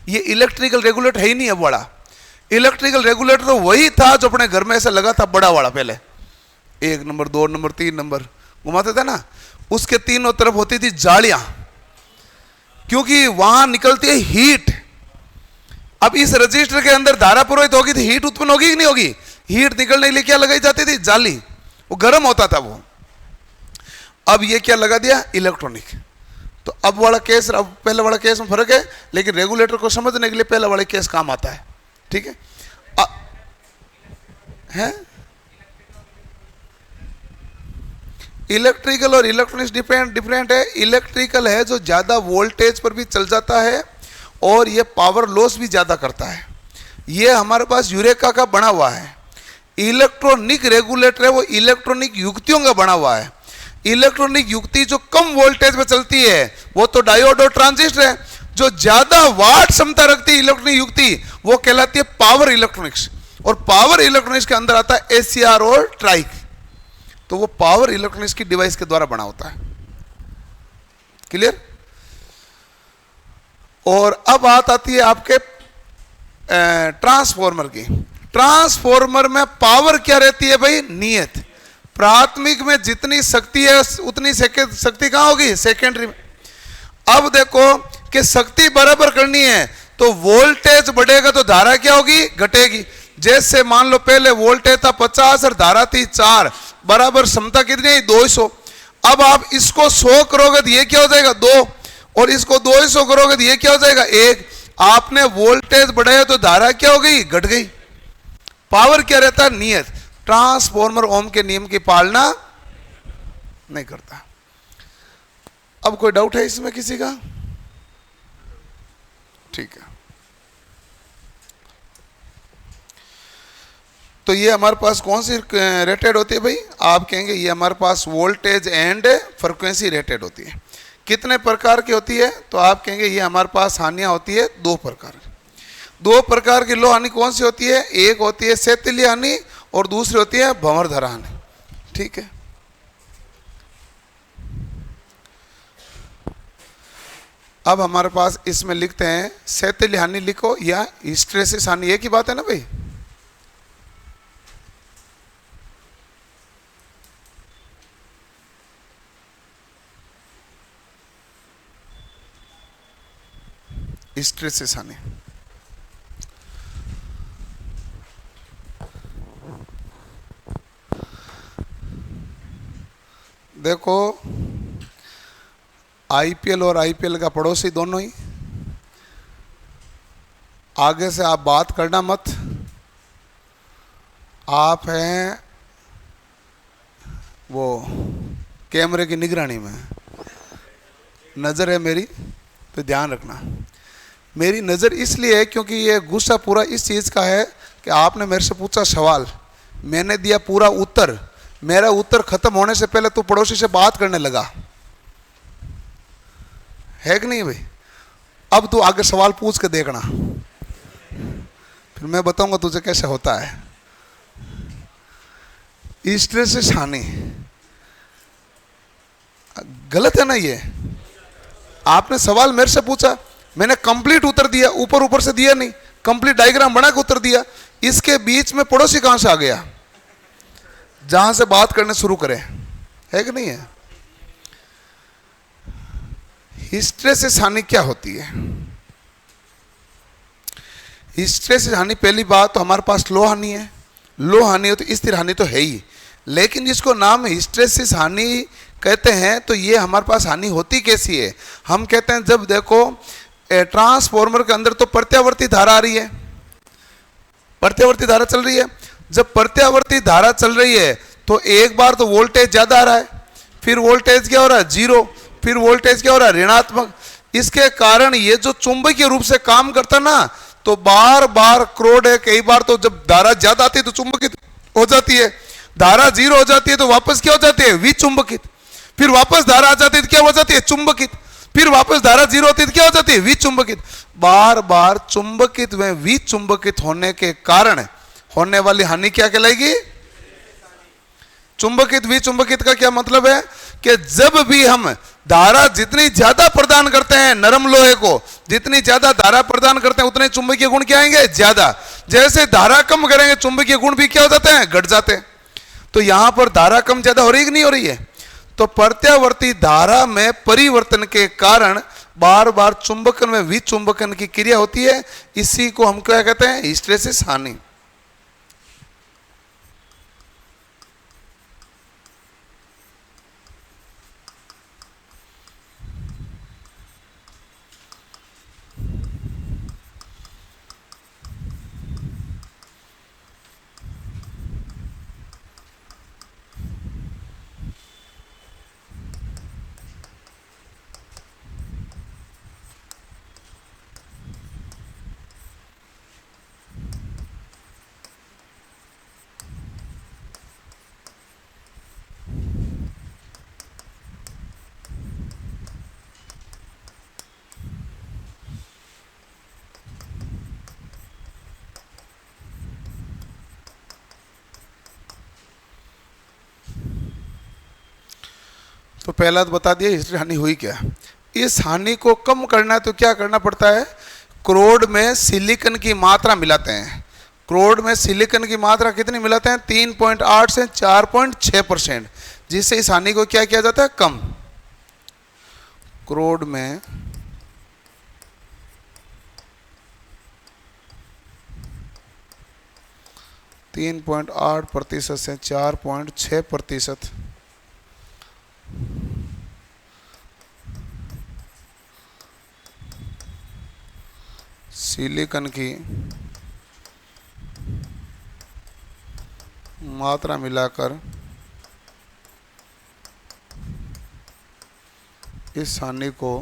ये इलेक्ट्रिकल रेगुलेटर है ही नहीं अब बड़ा। इलेक्ट्रिकल रेगुलेटर तो वही था जो अपने घर में ऐसा लगा था बड़ा वाला, पहले 1 नंबर 2 नंबर 3 नंबर घुमाते थे ना, उसके तीनों तरफ होती थी जालियां, क्योंकि वहां निकलती है हीट। अब इस रजिस्टर के अंदर धारा प्रवाहित होगी तो हीट उत्पन्न होगी कि नहीं होगी। हीट निकलने के लिए क्या लगाई जाती थी, जाली, वो गर्म होता था वो। अब ये क्या लगा दिया, इलेक्ट्रॉनिक। तो अब वाला केस, अब पहले वाला केस में फर्क है, लेकिन रेगुलेटर को समझने के लिए पहला वाला केस काम आता है। ठीक है, है? इलेक्ट्रिकल और इलेक्ट्रॉनिक्स डिफरेंट है। इलेक्ट्रिकल है जो ज्यादा वोल्टेज पर भी चल जाता है और ये पावर लॉस भी ज्यादा करता है। ये हमारे पास यूरेका का बना हुआ है। इलेक्ट्रॉनिक रेगुलेटर है वो इलेक्ट्रॉनिक युक्तियों का बना हुआ है। इलेक्ट्रॉनिक युक्ति जो कम वोल्टेज पे चलती है वो तो डायोड और ट्रांजिस्टर है। जो ज्यादा वाट क्षमता रखती है इलेक्ट्रॉनिक युक्ति वो कहलाती है पावर इलेक्ट्रॉनिक्स। और पावर इलेक्ट्रॉनिक्स के अंदर आता है एसीआर और ट्राइक, तो वो पावर इलेक्ट्रॉनिक्स की डिवाइस के द्वारा बना होता है। क्लियर? और अब बात आती है आपके ट्रांसफॉर्मर की। ट्रांसफॉर्मर में पावर क्या रहती है भाई, नियत। प्राथमिक में जितनी शक्ति है उतनी शक्ति कहां होगी, सेकेंडरी में। अब देखो कि शक्ति बराबर करनी है तो वोल्टेज बढ़ेगा तो धारा क्या होगी, घटेगी। जैसे मान लो पहले वोल्टेज था 50 और धारा थी 4, बराबर क्षमता कितनी है, 200। अब आप इसको 100 करोगे तो ये क्या हो जाएगा, 2, और इसको 200 करोगे तो ये क्या हो जाएगा, 1। आपने वोल्टेज बढ़ाया तो धारा क्या हो गई, घट गई। पावर क्या रहता है, नियत। ट्रांसफॉर्मर ओम के नियम की पालना नहीं करता। अब कोई डाउट है इसमें किसी का? ठीक है, तो ये हमारे पास कौन सी रेटेड होती है भाई, आप कहेंगे ये हमारे पास वोल्टेज एंड फ्रीक्वेंसी रेटेड होती है। कितने प्रकार की होती है, तो आप कहेंगे ये हमारे पास हानियां होती है 2 प्रकार। 2 प्रकार की लो हानि कौन सी होती है, एक होती है शैथिल्य हानि और दूसरी होती है भंवर हानि। ठीक है, अब हमारे पास इसमें लिखते हैं शैथिल्य हानि लिखो या हिस्टैरिसीस हानि, एक ही बात है ना भाई। हिस्टैरिसीस हानि, देखो आईपीएल और आईपीएल का पड़ोसी दोनों ही, आगे से आप बात करना मत। आप हैं वो कैमरे की निगरानी में, नज़र है मेरी तो ध्यान रखना। मेरी नज़र इसलिए है क्योंकि ये गुस्सा पूरा इस चीज़ का है कि आपने मेरे से पूछा सवाल, मैंने दिया पूरा उत्तर, मेरा उत्तर खत्म होने से पहले तू पड़ोसी से बात करने लगा, है कि नहीं भाई। अब तू आगे सवाल पूछ के देखना, फिर मैं बताऊंगा तुझे कैसे होता है। हिस्टैरिसीस हानि गलत है ना ये। आपने सवाल मेरे से पूछा, मैंने कंप्लीट उत्तर दिया, ऊपर ऊपर से दिया नहीं, कंप्लीट डायग्राम बना के उत्तर दिया। इसके बीच में पड़ोसी कहां से आ गया, जहां से बात करने शुरू करें, है कि नहीं है। हिस्टैरिसीस हानि क्या होती है, हिस्ट्रेसिस हानि, पहली बात तो हमारे पास लो हानि है, लो हानि हो तो स्थिर हानि तो है ही, लेकिन जिसको नाम हिस्ट्रेसिस हानि कहते हैं तो ये हमारे पास हानि होती कैसी है? हम कहते हैं जब देखो ट्रांसफॉर्मर के अंदर तो प्रत्यावर्ती धारा आ रही है, प्रत्यावर्ती धारा चल रही है, जब प्रत्यावर्ती धारा चल रही है तो एक बार तो वोल्टेज ज्यादा आ रहा है, फिर वोल्टेज क्या हो रहा है? जीरो, फिर वोल्टेज क्या हो रहा है? ऋणात्मक। इसके कारण ये जो चुंबकीय रूप से काम करता ना, तो बार बार क्रोड है, कई बार तो जब धारा ज्यादा आती है तो चुंबकित हो जाती है, धारा जीरो हो जाती है तो वापस क्या हो जाती है? विचुंबकित। फिर वापस धारा आ जाती है तो क्या हो जाती है? चुंबकित। फिर वापस धारा जीरो होती है तो क्या हो जाती है? विचुंबकित। बार बार चुंबकित में विचुंबकित होने के कारण होने वाली हानि क्या कहलाएगी? चुंबकित विचुंबकित का क्या मतलब है कि जब भी हम धारा जितनी ज्यादा प्रदान करते हैं नरम लोहे को, जितनी ज्यादा धारा प्रदान करते हैं उतने चुंबकीय गुण क्या आएंगे? ज्यादा। जैसे धारा कम करेंगे चुंबकीय गुण भी क्या हो जाते हैं? घट जाते हैं। तो यहां पर धारा कम ज्यादा हो रही कि नहीं हो रही है? तो प्रत्यावर्ती धारा में परिवर्तन के कारण बार बार चुंबकन में विचुंबकन की क्रिया होती है, इसी को हम क्या कहते हैं? हिस्ट्रेसिस हानि। तो पहला तो बता दिया हिस्ट्री हानि हुई क्या। इस हानि को कम करना है तो क्या करना पड़ता है? क्रोड में सिलिकॉन की मात्रा मिलाते हैं। क्रोड में सिलिकॉन की मात्रा कितनी मिलाते हैं? 3.8 से 4.6%, जिससे इस हानि को क्या किया जाता है? कम। क्रोड में 3.8% से 4.6% सिलिकॉन की मात्रा मिलाकर इस हानि को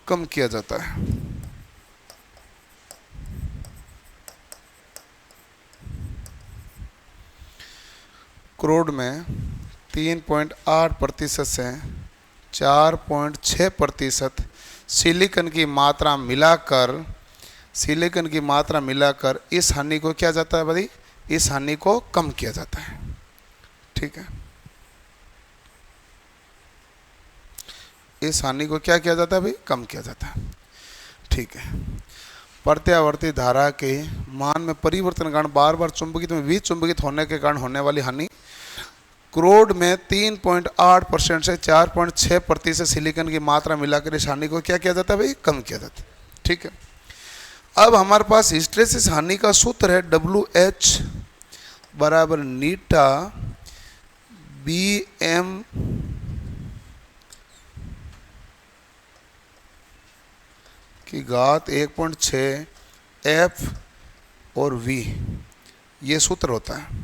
कम किया जाता है। क्रोड में 3.8% से 4.6% सिलिकॉन की मात्रा मिलाकर इस हानि को क्या जाता है भाई? इस हानि को कम किया जाता है। ठीक है, इस हानि को क्या किया जाता है भाई? कम किया जाता है। ठीक है। प्रत्यावर्ती धारा के मान में परिवर्तन के कारण बार बार चुंबकित में विचुंबकित होने के कारण होने वाली हानि, क्रोड में 3.8% से 4.6% सिलिकॉन की मात्रा मिलाकर इस हानि को क्या किया जाता है भाई? कम किया जाता है। ठीक है। अब हमारे पास हिस्ट्रेसिस हानि का सूत्र है WH बराबर नीटा BM की घात 1.6 F और V, ये सूत्र होता है,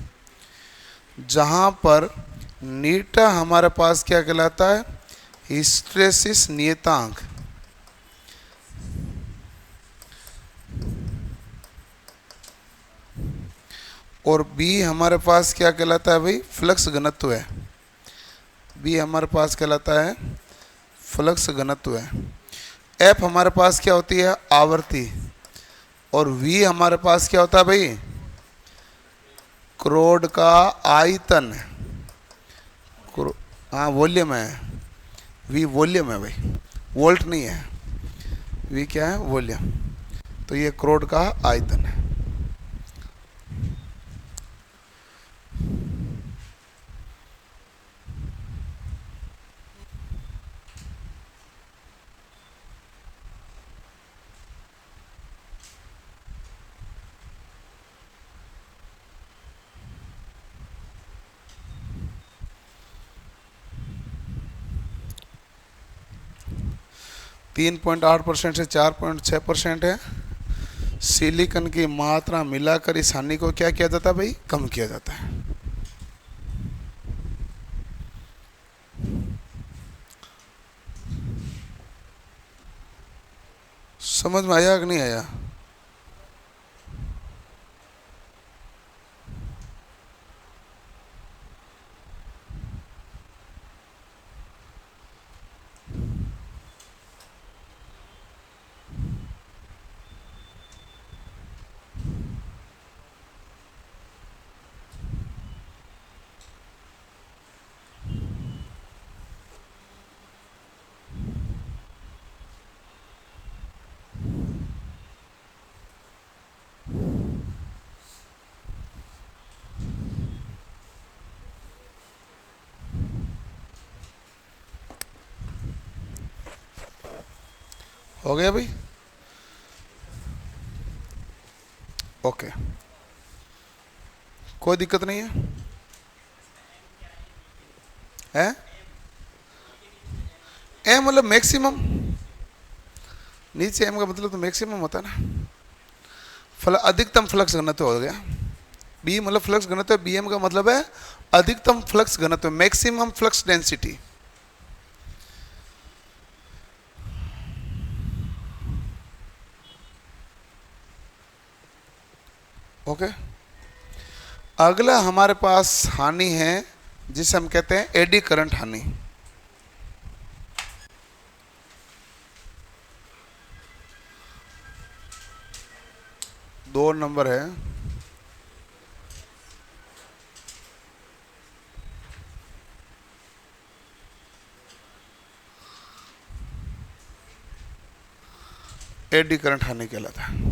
जहां पर नीटा हमारे पास क्या कहलाता है? हिस्ट्रेसिस नियतांक, और बी हमारे पास क्या कहलाता है भाई? फ्लक्स घनत्व है। बी हमारे पास कहलाता है फ्लक्स घनत्व है। एफ हमारे पास क्या होती है? आवर्ती। और वी हमारे पास क्या होता है भाई? क्रोड का आयतन। हाँ, वॉल्यूम है। वी वॉल्यूम है भाई, वोल्ट नहीं है। वी क्या है? वॉल्यूम। तो ये क्रोड का आयतन है। 3.8% से 4.6% है। सिलिकॉन की मात्रा मिलाकर इस हानि को क्या किया जाता है भाई? कम किया जाता है। समझ में आया कि नहीं आया? हो गया भाई? ओके, कोई दिक्कत नहीं है? है एम मतलब मैक्सिमम, नीचे एम का मतलब तो मैक्सिमम होता है ना। अधिकतम फ्लक्स घनत्व हो गया। बी मतलब फ्लक्स घनत्व, बी एम का मतलब है अधिकतम फ्लक्स घनत्व, मैक्सिमम फ्लक्स डेंसिटी। ओके, अगला हमारे पास हानि है जिसे हम कहते हैं एडी करंट हानि। दो नंबर है। एडी करंट हानि कहलाता है।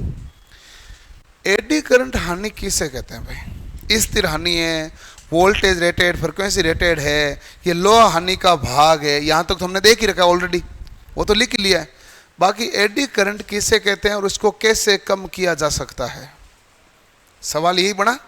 एडी करंट हानि किसे कहते हैं भाई? स्थिर हानि है, वोल्टेज रेटेड, फ्रिक्वेंसी रेटेड है, ये लो हानि का भाग है। यहां तक तो हमने देख ही रखा ऑलरेडी, वो तो लिख ही लिया है। बाकी एडी करंट किसे कहते हैं और उसको कैसे कम किया जा सकता है, सवाल यही बना।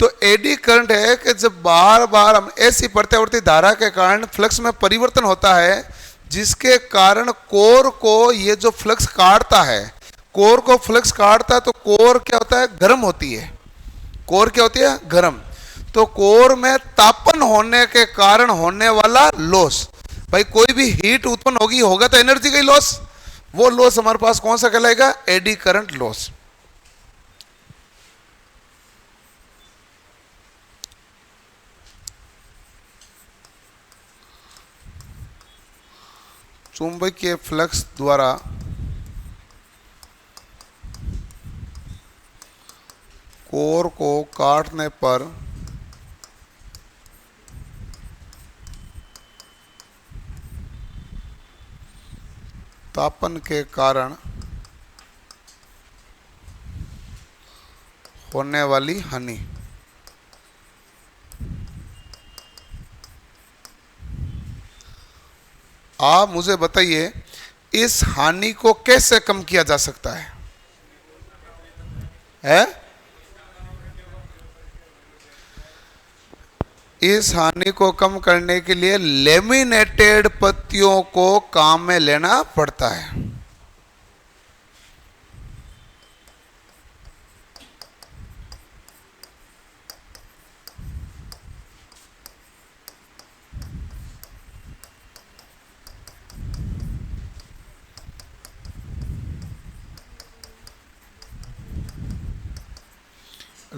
तो एडी करंट है कि जब बार बार हम ऐसी प्रत्यावर्ती धारा के कारण फ्लक्स में परिवर्तन होता है जिसके कारण कोर को ये जो फ्लक्स काटता है, कोर को फ्लक्स काटता है तो कोर क्या होता है? गर्म होती है। कोर क्या होती है? गर्म। तो कोर में तापन होने के कारण होने वाला लॉस, भाई कोई भी हीट उत्पन्न होगी, होगा तो एनर्जी का ही लॉस। वो लॉस हमारे पास कौन सा कहलाएगा? Eddy current loss. चुंबकीय फ्लक्स द्वारा कोर को काटने पर तापन के कारण होने वाली हानि। आप मुझे बताइए इस हानि को कैसे कम किया जा सकता है? इस हानि को कम करने के लिए लेमिनेटेड पत्तियों को काम में लेना पड़ता है।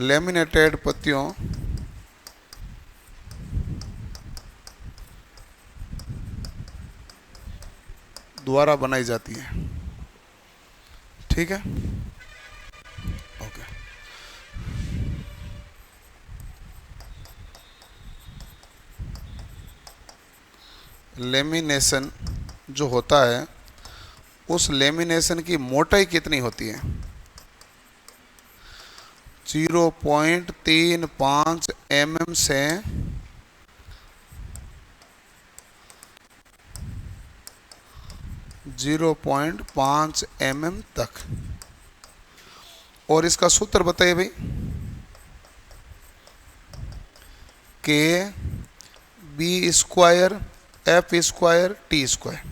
लेमिनेटेड पत्तियों द्वारा बनाई जाती है। ठीक है, ओके। लेमिनेशन जो होता है उस लेमिनेशन की मोटाई कितनी होती है? 0.35 mm से 0.5 mm तक। और इसका सूत्र बताइए भाई। K B square F square T square.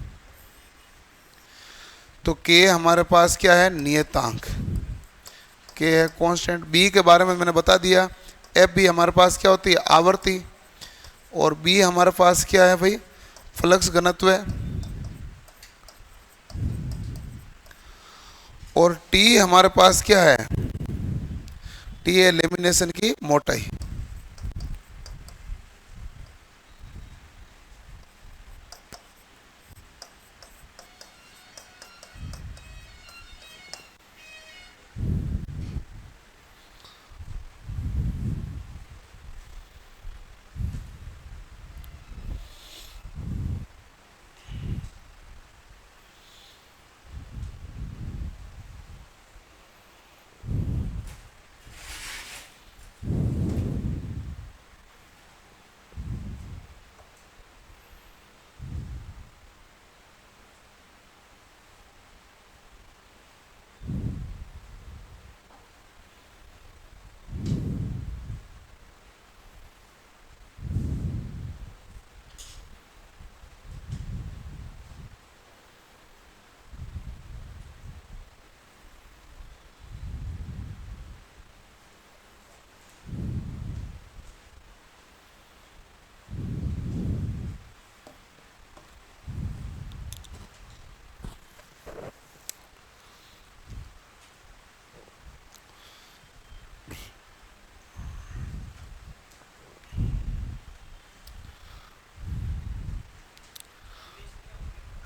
तो के हमारे पास क्या है, नियतांक, के है कांस्टेंट। बी के बारे में मैंने बता दिया। एफ भी हमारे पास क्या होती है, आवर्ती। और बी हमारे पास क्या है भाई, फ्लक्स घनत्व है। और टी हमारे पास क्या है, टी है लेमिनेशन की मोटाई।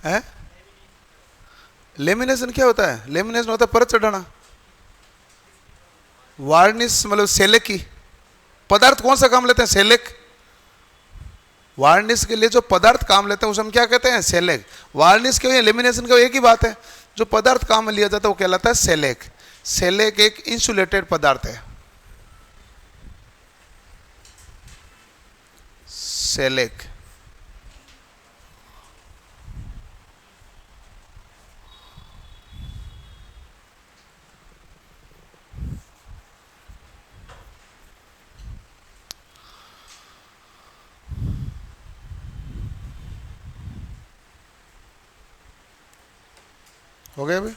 है लेमिनेशन क्या होता है, लेमिनेशन होता है परत चढ़ाना। वार्निश मतलब सेलेक की पदार्थ कौन सा काम लेते हैं, सेलेक। वार्निश के लिए जो पदार्थ काम लेते हैं उसे हम क्या कहते हैं, सेलेक। वार्निश के लिए लेमिनेशन का एक ही बात है, जो पदार्थ काम में लिया जाता है वो कहलाता है सेलेक। सेलेक एक इंसुलेटेड पदार्थ है, सेलेक। हो गया भाई।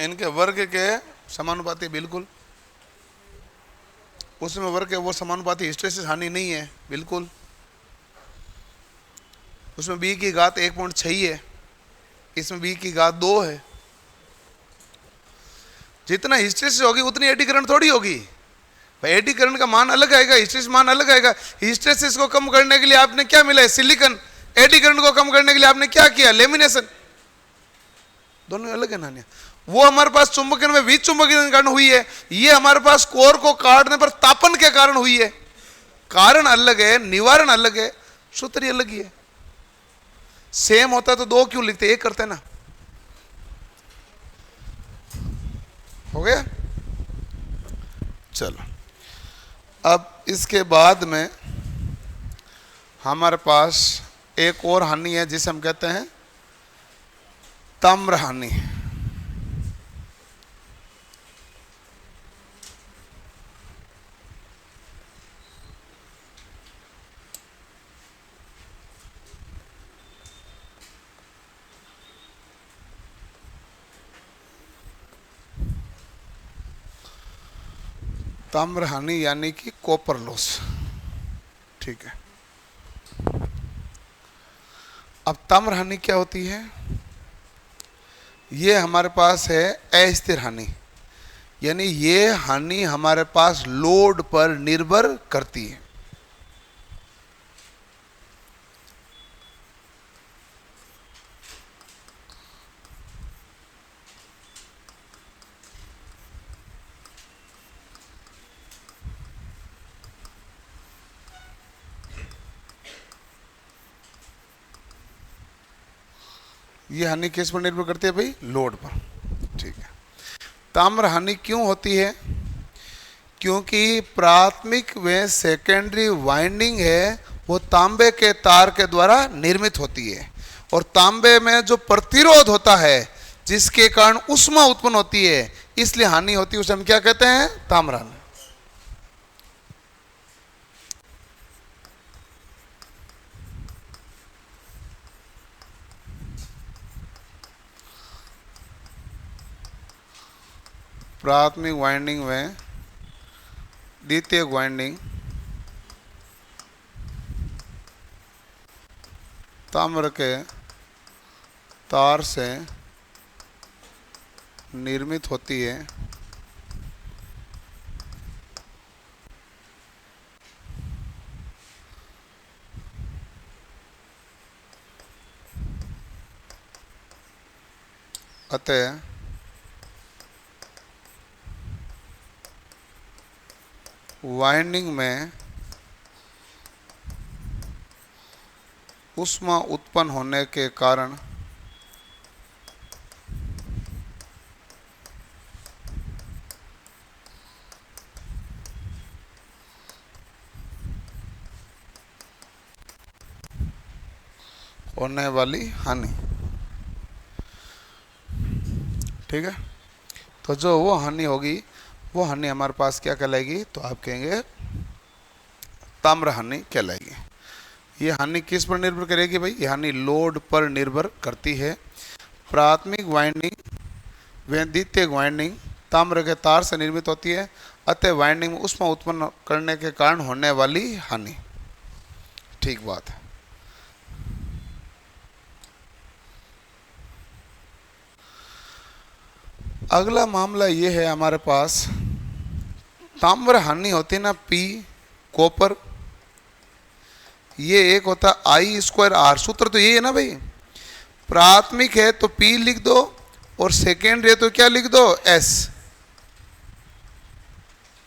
इनके वर्ग के समानुपाती, बिल्कुल उसमें वर्ग के वो समानुपाती, हिस्टेरिसिस हानि नहीं है, बिल्कुल। उसमें बी की घात 1.6 है, इसमें बी की घात 2 है। जितना हिस्टेरिसिस होगी उतनी एडी करंट थोड़ी होगी भाई, एडी करंट का मान अलग आएगा, हिस्टेरिसिस मान अलग आएगा। हिस्टेरिसिस को कम करने के लिए आपने क्या मिला है, सिलिकॉन। एडी करंट को कम करने के लिए आपने क्या किया, लेमिनेशन। दोनों अलग है नानिया। वो हमारे पास चुंबकन में विच चुंबकीय के कारण हुई है, ये हमारे पास कोर को काटने पर तापन के कारण हुई है। कारण अलग है, निवारण अलग है, सूत्र ही अलग ही है। सेम होता तो दो क्यों लिखते, एक करते ना। हो गया। चलो अब इसके बाद में हमारे पास एक और हानि है जिसे हम कहते हैं ताम्र हानि। ताम्र हानि यानी कि कॉपर लॉस, ठीक है। अब ताम्र हानि क्या होती है, ये हमारे पास है अस्थिर हानि, यानी ये हानि हमारे पास लोड पर निर्भर करती है। ये हानि किस पर निर्भर करती है भाई, लोड पर, ठीक है। ताम्र हानि क्यों होती है, क्योंकि प्राथमिक व सेकेंडरी वाइंडिंग है वो तांबे के तार के द्वारा निर्मित होती है। और तांबे में जो प्रतिरोध होता है जिसके कारण ऊष्मा उत्पन्न होती है इसलिए हानि होती है, उसे हम क्या कहते हैं? ताम्रहानि। प्राथमिक वाइंडिंग में द्वितीय वाइंडिंग ताम्र के तार से निर्मित होती है, अतः वाइंडिंग में ऊष्मा उत्पन्न होने के कारण होने वाली हानि। ठीक है, तो जो वो हानि होगी वो हानि हमारे पास क्या कहलाएगी? तो आप कहेंगे ताम्र हानि कहलाएगी। ये हानि किस पर निर्भर करेगी भाई? ये हानि लोड पर निर्भर करती है। प्राथमिक वाइंडिंग व द्वितीय वाइंडिंग ताम्र के तार से निर्मित होती है, अतः वाइंडिंग में ऊष्मा उत्पन्न करने के कारण होने वाली हानि। ठीक बात है। अगला मामला ये है हमारे पास, ताम्र हानि होती है ना पी कॉपर, ये एक होता आई स्क्वायर आर। सूत्र तो ये है ना भाई, प्राथमिक है तो पी लिख दो और सेकेंडरी है तो क्या लिख दो? एस।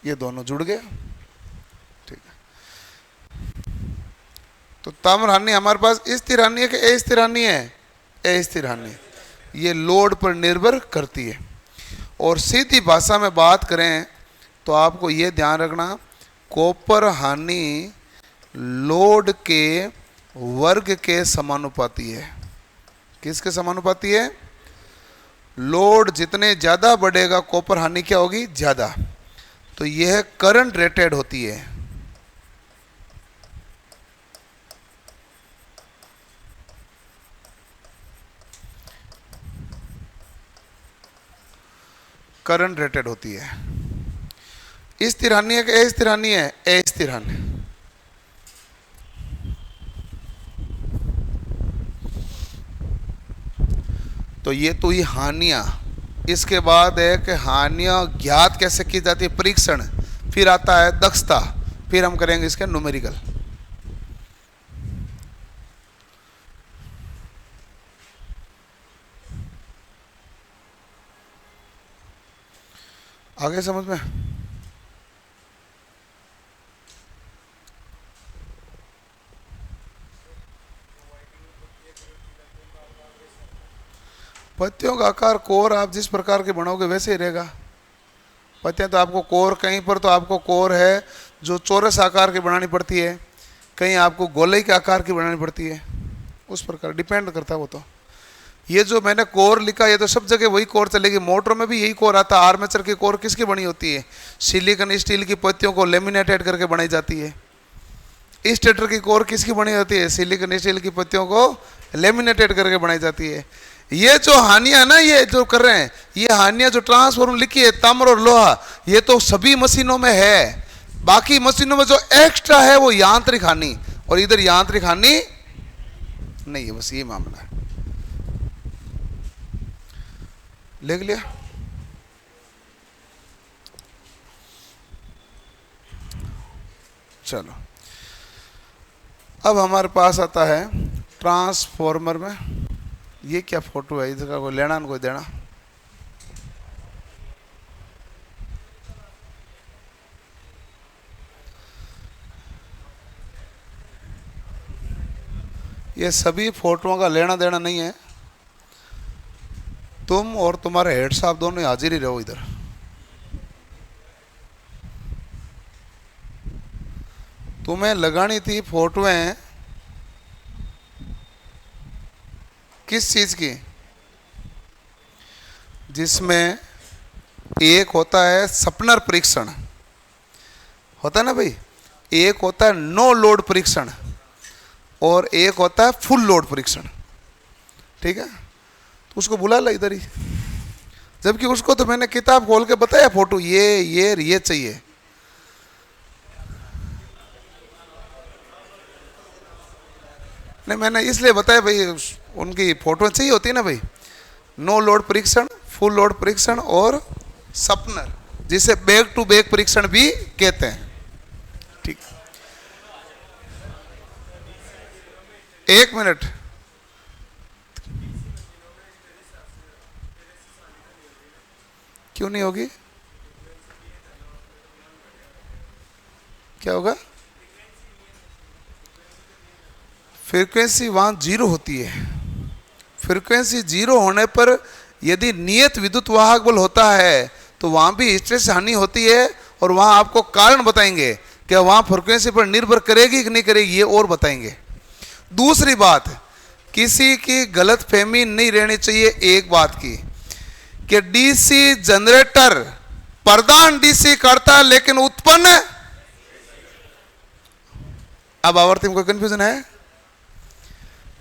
ये दोनों जुड़ गए। ठीक है, तो ताम्र हानि हमारे पास स्थिर हानि है कि अस्थिर हानि है? अस्थिर हानि। ये लोड पर निर्भर करती है। और सीधी भाषा में बात करें तो आपको ये ध्यान रखना, कॉपर हानि लोड के वर्ग के समानुपाती है। किसके समानुपाती है? लोड जितने ज़्यादा बढ़ेगा कॉपर हानि क्या होगी? ज़्यादा। तो यह करंट रेटेड होती है। करंट रेटेड होती है। स्थिर हानि है कि अस्थिर हानि है? अस्थिर हानि। तो ये हानियां। इसके बाद है कि हानियां ज्ञात कैसे की जाती है? परीक्षण। फिर आता है दक्षता, फिर हम करेंगे इसके न्यूमेरिकल। आगे समझ में? पत्तियों का आकार कोर आप जिस प्रकार के बनाओगे वैसे ही रहेगा। पत्तियां तो आपको कोर, कहीं पर तो आपको कोर है जो चौरस आकार की बनानी पड़ती है, कहीं आपको गोले के आकार की बनानी पड़ती है, उस प्रकार डिपेंड करता है वो। तो ये जो मैंने कोर लिखा ये तो सब जगह वही कोर चलेगी। मोटर में भी यही कोर आता है। आर्मेचर की कोर किसकी बनी होती है? सिलिकॉन स्टील की पत्तियों को लेमिनेटेड करके बनाई जाती है। स्टेटर की कोर किसकी बनी होती है? सिलिकॉन स्टील की पत्तियों को लेमिनेटेड करके बनाई जाती है। ये जो हानियां ना ये जो कर रहे हैं, ये हानियां जो ट्रांसफॉर्मर लिखी है ताम्र और लोहा, ये तो सभी मशीनों में है। बाकी मशीनों में जो एक्स्ट्रा है वो यांत्रिक हानि, और इधर यांत्रिक हानि नहीं है। बस ये मामला है। लिख लिया? चलो, अब हमारे पास आता है ट्रांसफॉर्मर में। ये क्या फोटो है? इसका कोई लेना कोई देना? ये सभी फोटोओं का लेना देना नहीं है। तुम और तुम्हारे हेड साहब दोनों हाजिर ही रहो इधर। तुम्हें लगानी थी फोटोएं किस चीज की? जिसमें एक होता है सप्नर परीक्षण, होता है ना भाई, एक होता है नो लोड परीक्षण और एक होता है फुल लोड परीक्षण। ठीक है, तो उसको बुला ला इधर ही, जबकि उसको तो मैंने किताब खोल के बताया फोटो, ये चाहिए। नहीं, मैंने इसलिए बताया भाई, उनकी फोटो चाहिए होती है ना भाई। नो लोड परीक्षण, फुल लोड परीक्षण और सपनर, जिसे बैक टू बैक परीक्षण भी कहते हैं। ठीक, 1 मिनट। क्यों नहीं होगी? क्या होगा? फ्रीक्वेंसी वहां जीरो होती है। फ्रीक्वेंसी जीरो होने पर यदि नियत विद्युत वाहक बल होता है तो वहां भी हिस्टेरेसिस हानि होती है, और वहां आपको कारण बताएंगे कि वहां फ्रीक्वेंसी पर निर्भर करेगी कि नहीं करेगी, ये और बताएंगे। दूसरी बात, किसी की गलत फहमी नहीं रहनी चाहिए एक बात की, कि डीसी जनरेटर प्रदान डीसी करता है लेकिन उत्पन्न, अब आवर्ती में कोई कंफ्यूजन है?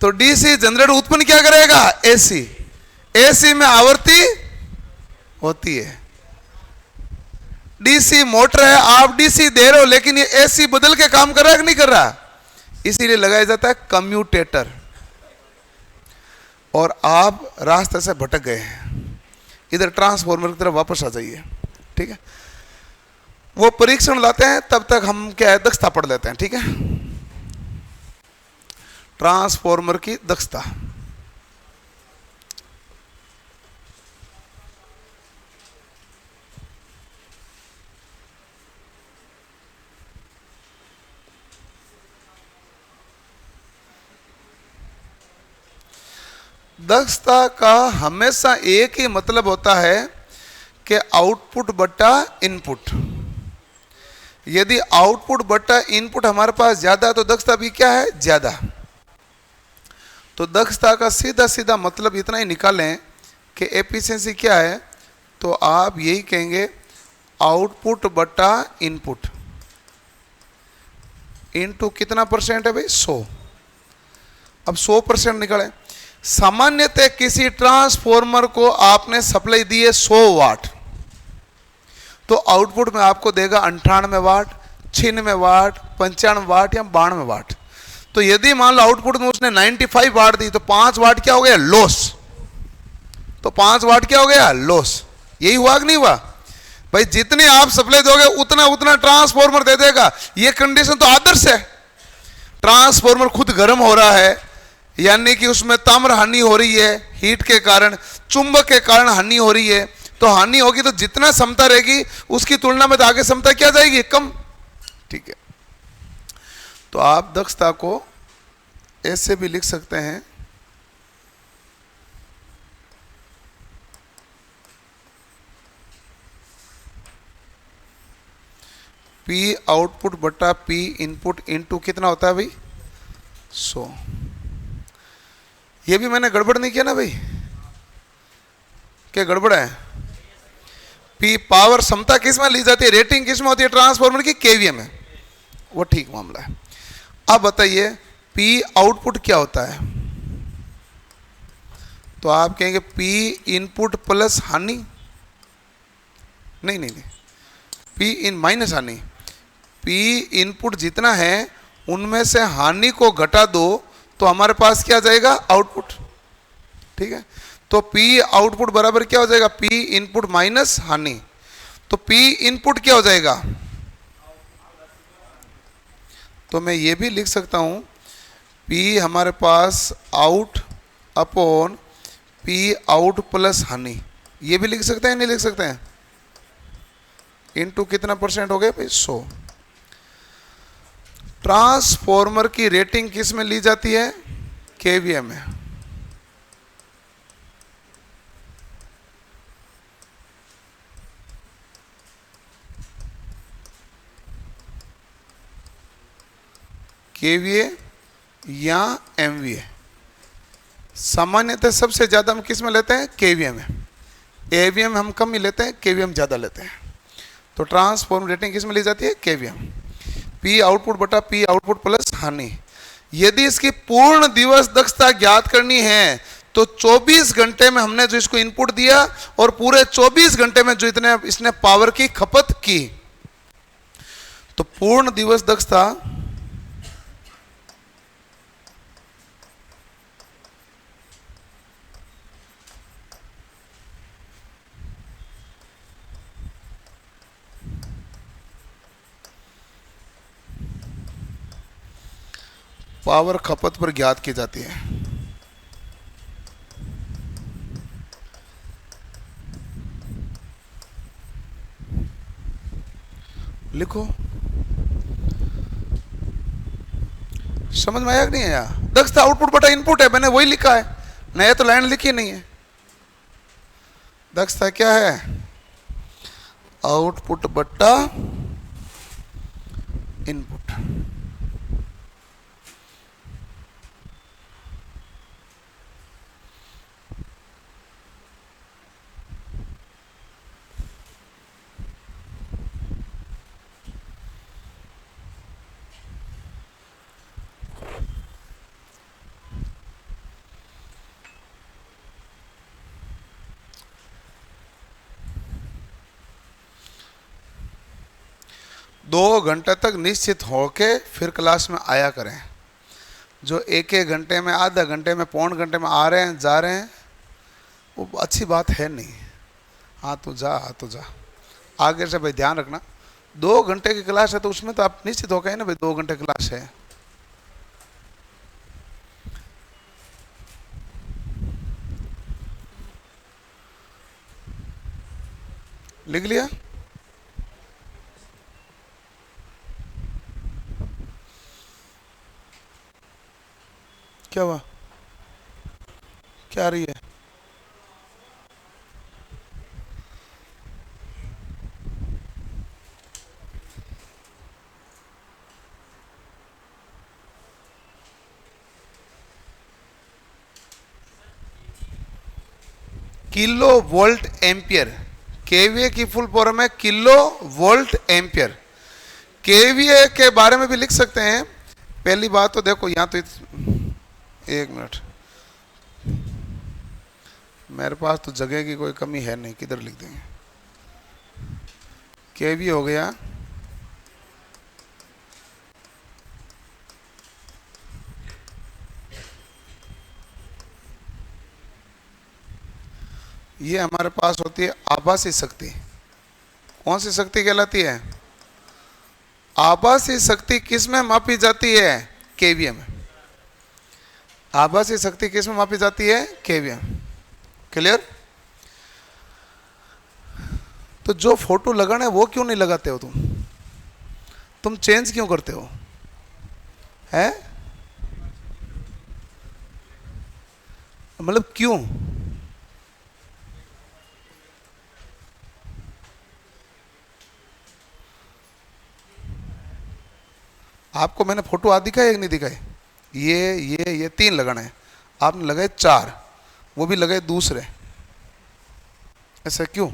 तो डीसी जनरेटर उत्पन्न क्या करेगा? एसी। एसी में आवर्ती होती है। डीसी मोटर है, आप डीसी दे रहे हो लेकिन ये एसी बदल के काम कर रहा है कि नहीं कर रहा, इसीलिए लगाया जाता है कम्यूटेटर। और आप रास्ते से भटक गए हैं, इधर ट्रांसफॉर्मर की तरफ वापस आ जाइए। ठीक है, वो परीक्षण लाते हैं, तब तक हम क्या है, दक्षता पढ़ लेते हैं। ठीक है, ट्रांसफॉर्मर की दक्षता। दक्षता का हमेशा एक ही मतलब होता है कि आउटपुट बटा इनपुट। यदि आउटपुट बटा इनपुट हमारे पास ज्यादा है तो दक्षता भी क्या है? ज्यादा। तो दक्षता का सीधा सीधा मतलब इतना ही निकालें कि एफिशिएंसी क्या है, तो आप यही कहेंगे आउटपुट बटा इनपुट इनटू कितना परसेंट है भाई? 100। अब 100% निकालें। सामान्यतः किसी ट्रांसफॉर्मर को आपने सप्लाई दी है 100 वाट, तो आउटपुट में आपको देगा 98 वाट, 96 वाट, 95 वाट या 92 वाट। तो यदि मान लो आउटपुट में उसने 95 वाट दी, तो 5 वाट क्या हो गया? लॉस। तो 5 वाट क्या हो गया? लॉस। यही हुआ कि नहीं हुआ भाई? जितने आप सप्लाई दोगे उतना उतना ट्रांसफॉर्मर दे देगा। ये कंडीशन तो आदर्श है। ट्रांसफॉर्मर खुद गर्म हो रहा है, यानी कि उसमें ताम्र हानि हो रही है, हीट के कारण, चुंबक के कारण हानि हो रही है। तो हानि होगी तो जितना क्षमता रहेगी उसकी तुलना में तो आगे क्षमता क्या जाएगी? कम। ठीक है, तो आप दक्षता को ऐसे भी लिख सकते हैं, P आउटपुट बटा P इनपुट इनटू कितना होता है भाई? 100। ये भी मैंने गड़बड़ नहीं किया ना भाई? क्या गड़बड़ है? P पावर क्षमता किस में ली जाती है? रेटिंग किस में होती है ट्रांसफॉर्मर की? केवीए में। वो ठीक मामला है। अब बताइए P आउटपुट क्या होता है? तो आप कहेंगे P इनपुट प्लस हानि, नहीं नहीं नहीं, P इन माइनस हानि। P इनपुट जितना है उनमें से हानि को घटा दो तो हमारे पास क्या जाएगा? आउटपुट। ठीक है, तो P आउटपुट बराबर क्या हो जाएगा? P इनपुट माइनस हानि। तो P इनपुट क्या हो जाएगा? तो मैं ये भी लिख सकता हूं P हमारे pass out upon P out plus हानि। ये भी लिख सकते हैं, नहीं लिख सकते हैं? इनटू कितना परसेंट हो गया भाई? 100। ट्रांसफॉर्मर की रेटिंग किस में ली जाती है? केवीए में। केवीए या एमवीए, सामान्यतः सबसे ज़्यादा हम किस में लेते हैं? केवीएम में। एवीएम हम कम ही लेते हैं, केवीएम ज़्यादा लेते हैं। तो ट्रांसफॉर्म रेटिंग किस में ली जाती है? केवीएम। पी आउटपुट बटा पी आउटपुट प्लस हानि। यदि इसकी पूर्ण दिवस दक्षता ज्ञात करनी है तो 24 घंटे में हमने जो इसको इनपुट दिया और पूरे 24 घंटे में जो इतने इसने पावर की खपत की, तो पूर्ण दिवस दक्षता पावर खपत पर ज्ञात की जाती है। लिखो, समझ में आया कि नहीं आया? दक्षता आउटपुट बटा इनपुट है, मैंने वही लिखा है, नया तो लाइन लिखी नहीं है। दक्षता क्या है? आउटपुट बटा इनपुट। दो घंटे तक निश्चित होके फिर क्लास में आया करें। जो एक एक घंटे में, आधा घंटे में, पौन घंटे में आ रहे हैं जा रहे हैं, वो अच्छी बात है नहीं। हाँ तो जा आगे से भाई ध्यान रखना। 2 घंटे की क्लास है तो उसमें तो आप निश्चित हो गए ना भाई 2 घंटे क्लास है। लिख लिया? क्या हुआ? क्या आ रही है? Kilo volt ampere. केवीए की फुल फॉर्म है किलो वोल्ट एम्पियर। केवीए के बारे में भी लिख सकते हैं। पहली बात तो देखो, यहाँ तो एक मिनट, मेरे पास तो जगह की कोई कमी है नहीं, किधर लिख देंगे? केवी हो गया ये हमारे पास होती है आभासी शक्ति। कौन सी शक्ति कहलाती है? आभासी शक्ति किस में मापी जाती है? केवीए में। आभासी शक्ति किस में मापी जाती है? केवीए। क्लियर? तो जो फोटो लगाना है वो क्यों नहीं लगाते हो तुम चेंज क्यों करते हो? है मतलब क्यों? आपको मैंने फोटो आज दिखाए एक नहीं दिखाए? ये 3 लगाना है, आपने लगाए 4, वो भी लगाए दूसरे। ऐसा क्यों?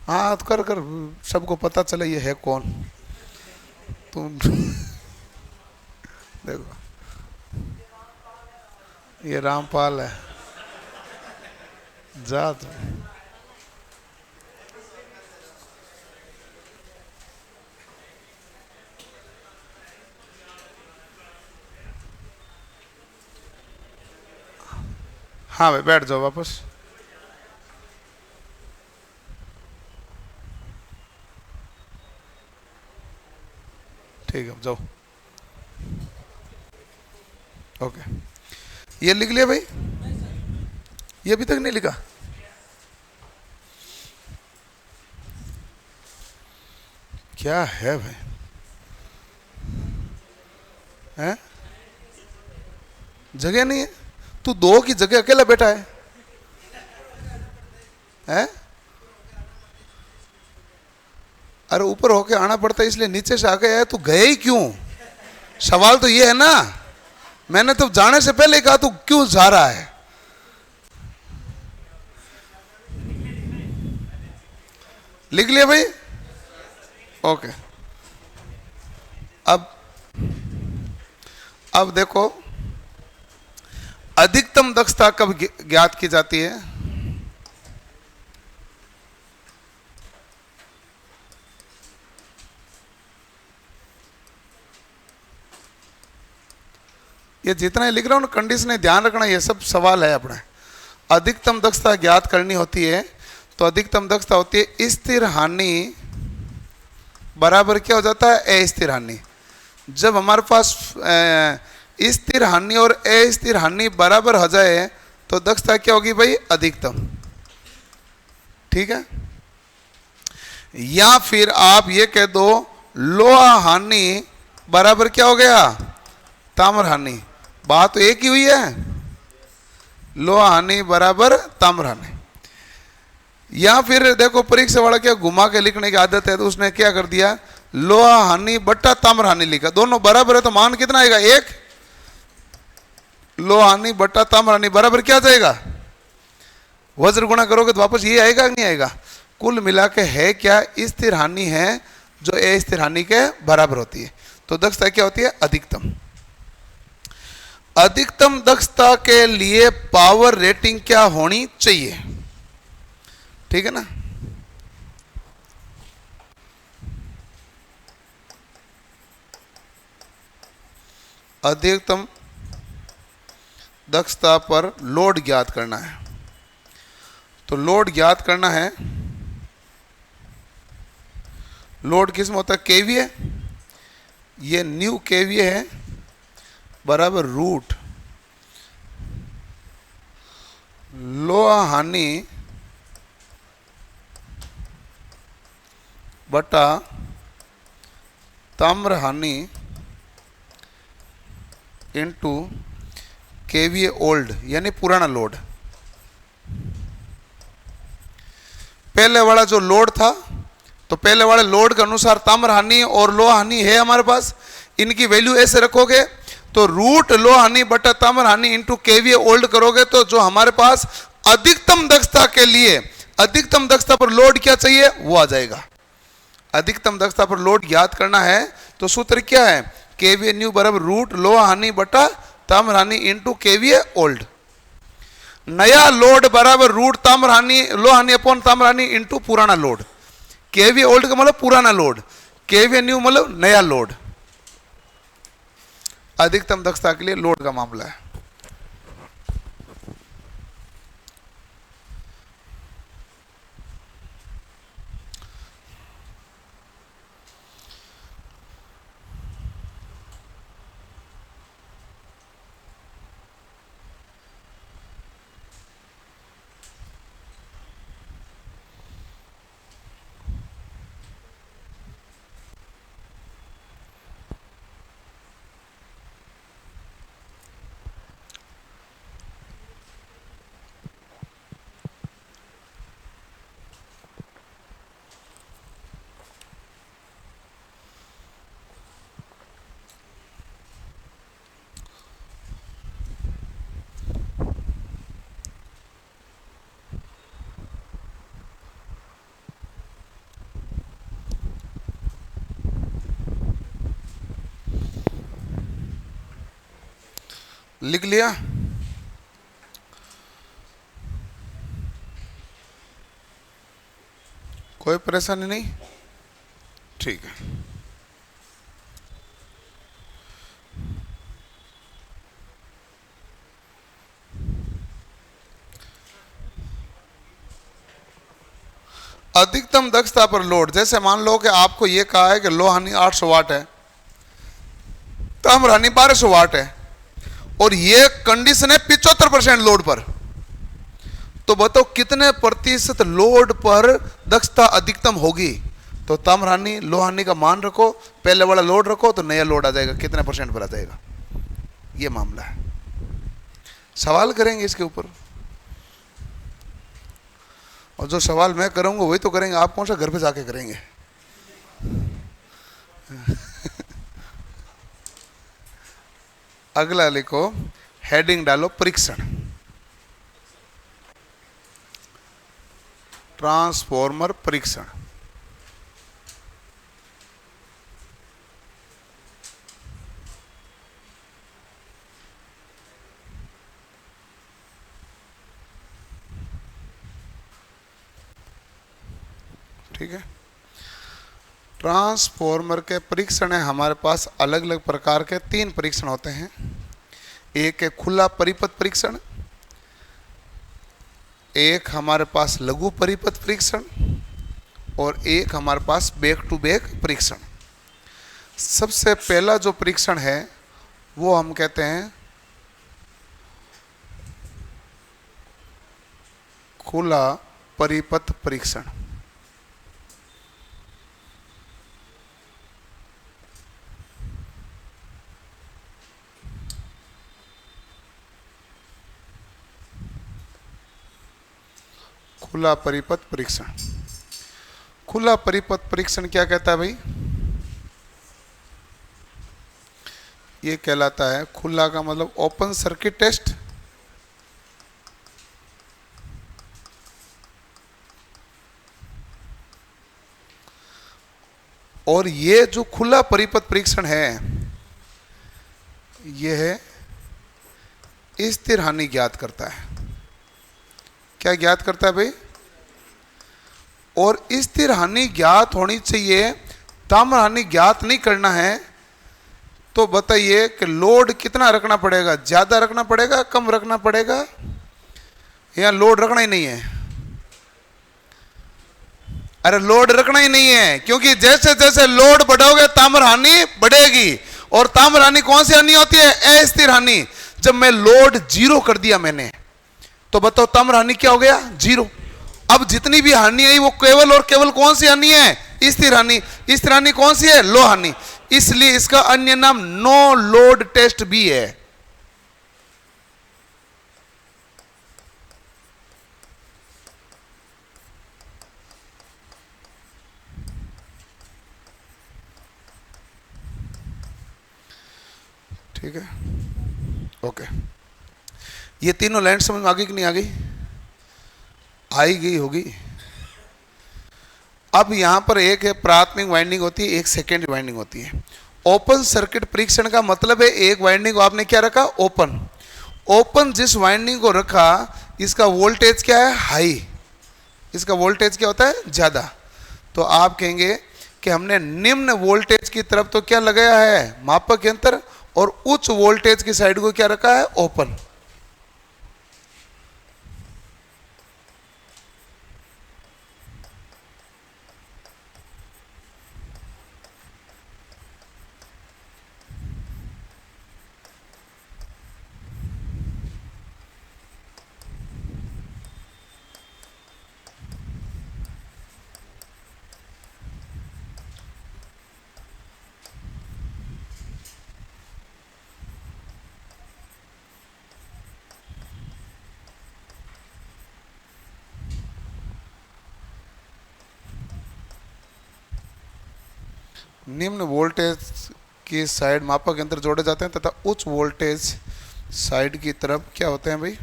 हाँ तो कर सबको पता चले ये है कौन। तुम देखो ये रामपाल है, जा तुम। हाँ भाई बैठ जाओ वापस। ठीक है जाओ। ओके, ये लिख लिया भाई? ये अभी तक नहीं लिखा? क्या है भाई? हैं? जगह नहीं है? तू 2 की जगह अकेला बैठा है? हैं? अरे ऊपर होके आना पड़ता है इसलिए नीचे से आ गया है, तू गए ही क्यों? सवाल तो ये है ना। मैंने तो जाने से पहले कहा तू क्यों जा रहा है। लिख लिया भाई, ओके। अब देखो अधिकतम दक्षता कब ज्ञात की जाती है। ये जितना लिख रहा हूं ना कंडीशन ध्यान रखना, ये सब सवाल है अपने। अधिकतम दक्षता ज्ञात करनी होती है तो अधिकतम दक्षता होती है स्थिर हानि बराबर क्या हो जाता है, अस्थिर हानि। जब हमारे पास स्थिर हानि और अस्थिर हानि बराबर हो जाए तो दक्षता क्या होगी भाई, अधिकतम। ठीक है, या फिर आप ये कह दो लोहा हानि बराबर क्या हो गया, ताम्र हानि। बात तो एक ही हुई है, लोहा हानि बराबर ताम्र हानि। या फिर देखो परीक्षा वाला क्या घुमा के लिखने की आदत है, तो उसने क्या कर दिया, लोहा हानि बट्टा ताम्र हानि लिखा। दोनों बराबर है तो मान कितना आएगा, एक। लोहा हानि बट्टा ताम्र हानि बराबर क्या जाएगा, वज्र गुणा करोगे तो वापस ये आएगा कि नहीं आएगा। कुल मिला के है क्या, स्थिर हानि है जो अस्थिर हानि के बराबर होती है। तो दक्षता क्या होती है, अधिकतम। अधिकतम दक्षता के लिए पावर रेटिंग क्या होनी चाहिए, ठीक है ना। अधिकतम दक्षता पर लोड ज्ञात करना है, तो लोड ज्ञात करना है। लोड किस में होता है, केवीए। ये न्यू केवीए है बराबर रूट लोहा हानि बटा ताम्र हानि इंटू केवीए ओल्ड, यानी पुराना लोड। पहले वाला जो लोड था, तो पहले वाले लोड के अनुसार ताम्र हानि और लोहा हानि है हमारे पास, इनकी वैल्यू ऐसे रखोगे तो रूट लोहा हानि बटा ताम्र हानि इंटू केवीए ओल्ड करोगे तो जो हमारे पास अधिकतम दक्षता के लिए अधिकतम दक्षता पर लोड क्या चाहिए वो आ जाएगा। अधिकतम दक्षता पर लोड ज्ञात करना है तो सूत्र क्या है, केवीए न्यू बराबर रूट लोहा हानि बटा ताम्र हानि इंटू केवीए ओल्ड। नया लोड बराबर रूट ताम्र हानि लोहा हानि अपॉन ताम्र हानि इंटू पुराना लोड। केवीए ओल्ड का मतलब पुराना लोड, केवीए न्यू मतलब नया लोड। अधिकतम दक्षता के लिए लोड का मामला है। लिख लिया, कोई परेशानी नहीं, ठीक है। अधिकतम दक्षता पर लोड, जैसे मान लो कि आपको यह कहा है कि लोहा हानि 800 वाट है, ताम्र हानि 1200 वाट है और ये कंडीशन है 75% लोड पर, तो बताओ कितने प्रतिशत लोड पर दक्षता अधिकतम होगी। तो ताम्र हानि लोहा हानि का मान रखो, पहले वाला लोड रखो तो नया लोड आ जाएगा, कितने परसेंट पर आ जाएगा, ये मामला है। सवाल करेंगे इसके ऊपर, और जो सवाल मैं करूंगा वही तो करेंगे, आप कौन सा घर पे जाके करेंगे। अगला लिखो, हेडिंग डालो परीक्षण। ट्रांसफॉर्मर परीक्षण। ठीक है, ट्रांसफॉर्मर के परीक्षण है हमारे पास अलग अलग प्रकार के 3 परीक्षण होते हैं। एक है खुला परिपथ परीक्षण, एक हमारे पास लघु परिपथ परीक्षण, और एक हमारे पास बैक टू बैक परीक्षण। सबसे पहला जो परीक्षण है वो हम कहते हैं खुला परिपथ परीक्षण। खुला परिपथ परीक्षण। खुला परिपथ परीक्षण क्या कहता है भाई? ये कहलाता है, खुला का मतलब ओपन सर्किट टेस्ट, और ये जो खुला परिपथ परीक्षण है यह स्थिर हानि ज्ञात करता है। क्या ज्ञात करता है भाई? और स्थिर हानि ज्ञात होनी चाहिए, ताम्र हानि ज्ञात नहीं करना है। तो बताइए कि लोड कितना रखना पड़ेगा? ज्यादा रखना पड़ेगा, कम रखना पड़ेगा, या लोड रखना ही नहीं है? अरे लोड रखना ही नहीं है, क्योंकि जैसे जैसे लोड बढ़ाओगे ताम्र हानि बढ़ेगी। और ताम्र हानि कौन सी हानि होती है? अस्थिर हानि। जब मैं लोड 0 कर दिया मैंने, तो बताओ ताम्र हानि क्या हो गया? 0। अब जितनी भी हानि आई वो केवल और केवल कौन सी हानि है? स्थिर हानि। स्थिर हानि कौन सी है? लो हानि। इसलिए इसका अन्य नाम नो लोड टेस्ट भी है। ठीक है, ओके। ये तीनों लाइन समझ में आ गई कि नहीं आ गई? आई गई होगी। अब यहां पर एक है प्राथमिक वाइंडिंग होती है, एक सेकेंडरी वाइंडिंग होती है। ओपन सर्किट परीक्षण का मतलब है एक वाइंडिंग को आपने क्या रखा? ओपन। ओपन जिस वाइंडिंग को रखा इसका वोल्टेज क्या है? हाई। इसका वोल्टेज क्या होता है? ज्यादा। तो आप कहेंगे कि हमने निम्न वोल्टेज की तरफ तो क्या लगाया है? मापक यंत्र, और उच्च वोल्टेज की साइड को क्या रखा है? ओपन। निम्न वोल्टेज की साइड मापक यंत्र जोड़े जाते हैं तथा उच्च वोल्टेज साइड की तरफ क्या होते हैं भाई?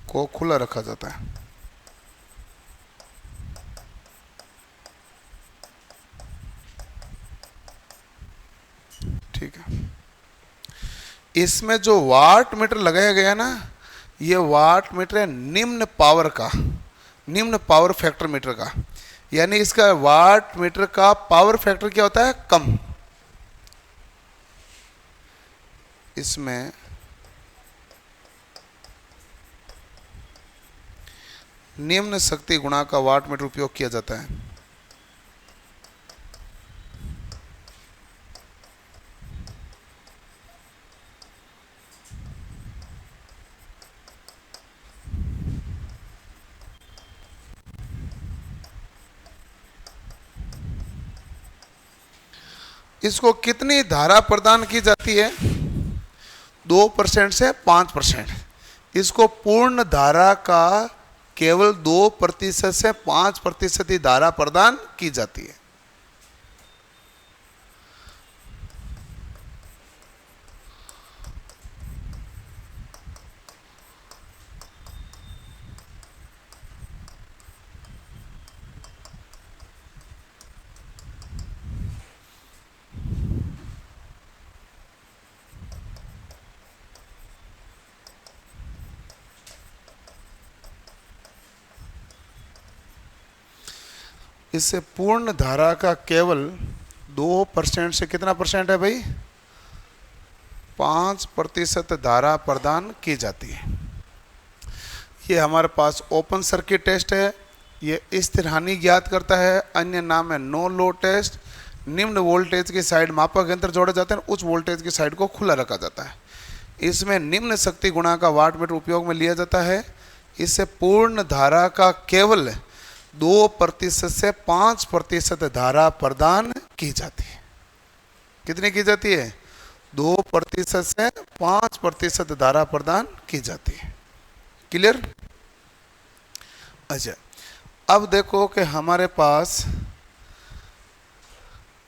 को खुला रखा जाता है। ठीक है, इसमें जो वाट मीटर लगाया गया ना, ये वाट मीटर है निम्न पावर का, निम्न पावर फैक्टर मीटर का। यानी इसका वाट मीटर का पावर फैक्टर क्या होता है? कम। इसमें निम्न शक्ति गुणा का वाट मीटर उपयोग किया जाता है। इसको कितनी धारा प्रदान की जाती है? 2% से 5%। इसको पूर्ण धारा का केवल 2% से 5% ही धारा प्रदान की जाती है। इससे पूर्ण धारा का केवल 2% से कितना परसेंट है भाई, 5% धारा प्रदान की जाती है। ये हमारे पास ओपन सर्किट टेस्ट है। ये स्थिर हानि ज्ञात करता है, अन्य नाम है नो लोड टेस्ट। निम्न वोल्टेज की साइड मापक यंत्र जोड़े जाते हैं, उच्च वोल्टेज की साइड को खुला रखा जाता है। इसमें निम्न शक्ति गुणा का वाटमीटर उपयोग में लिया जाता है। इससे पूर्ण धारा का केवल 2% से 5% धारा प्रदान की जाती है। कितनी की जाती है, 2% से 5% धारा प्रदान की जाती है। क्लियर। अच्छा, अब देखो कि हमारे पास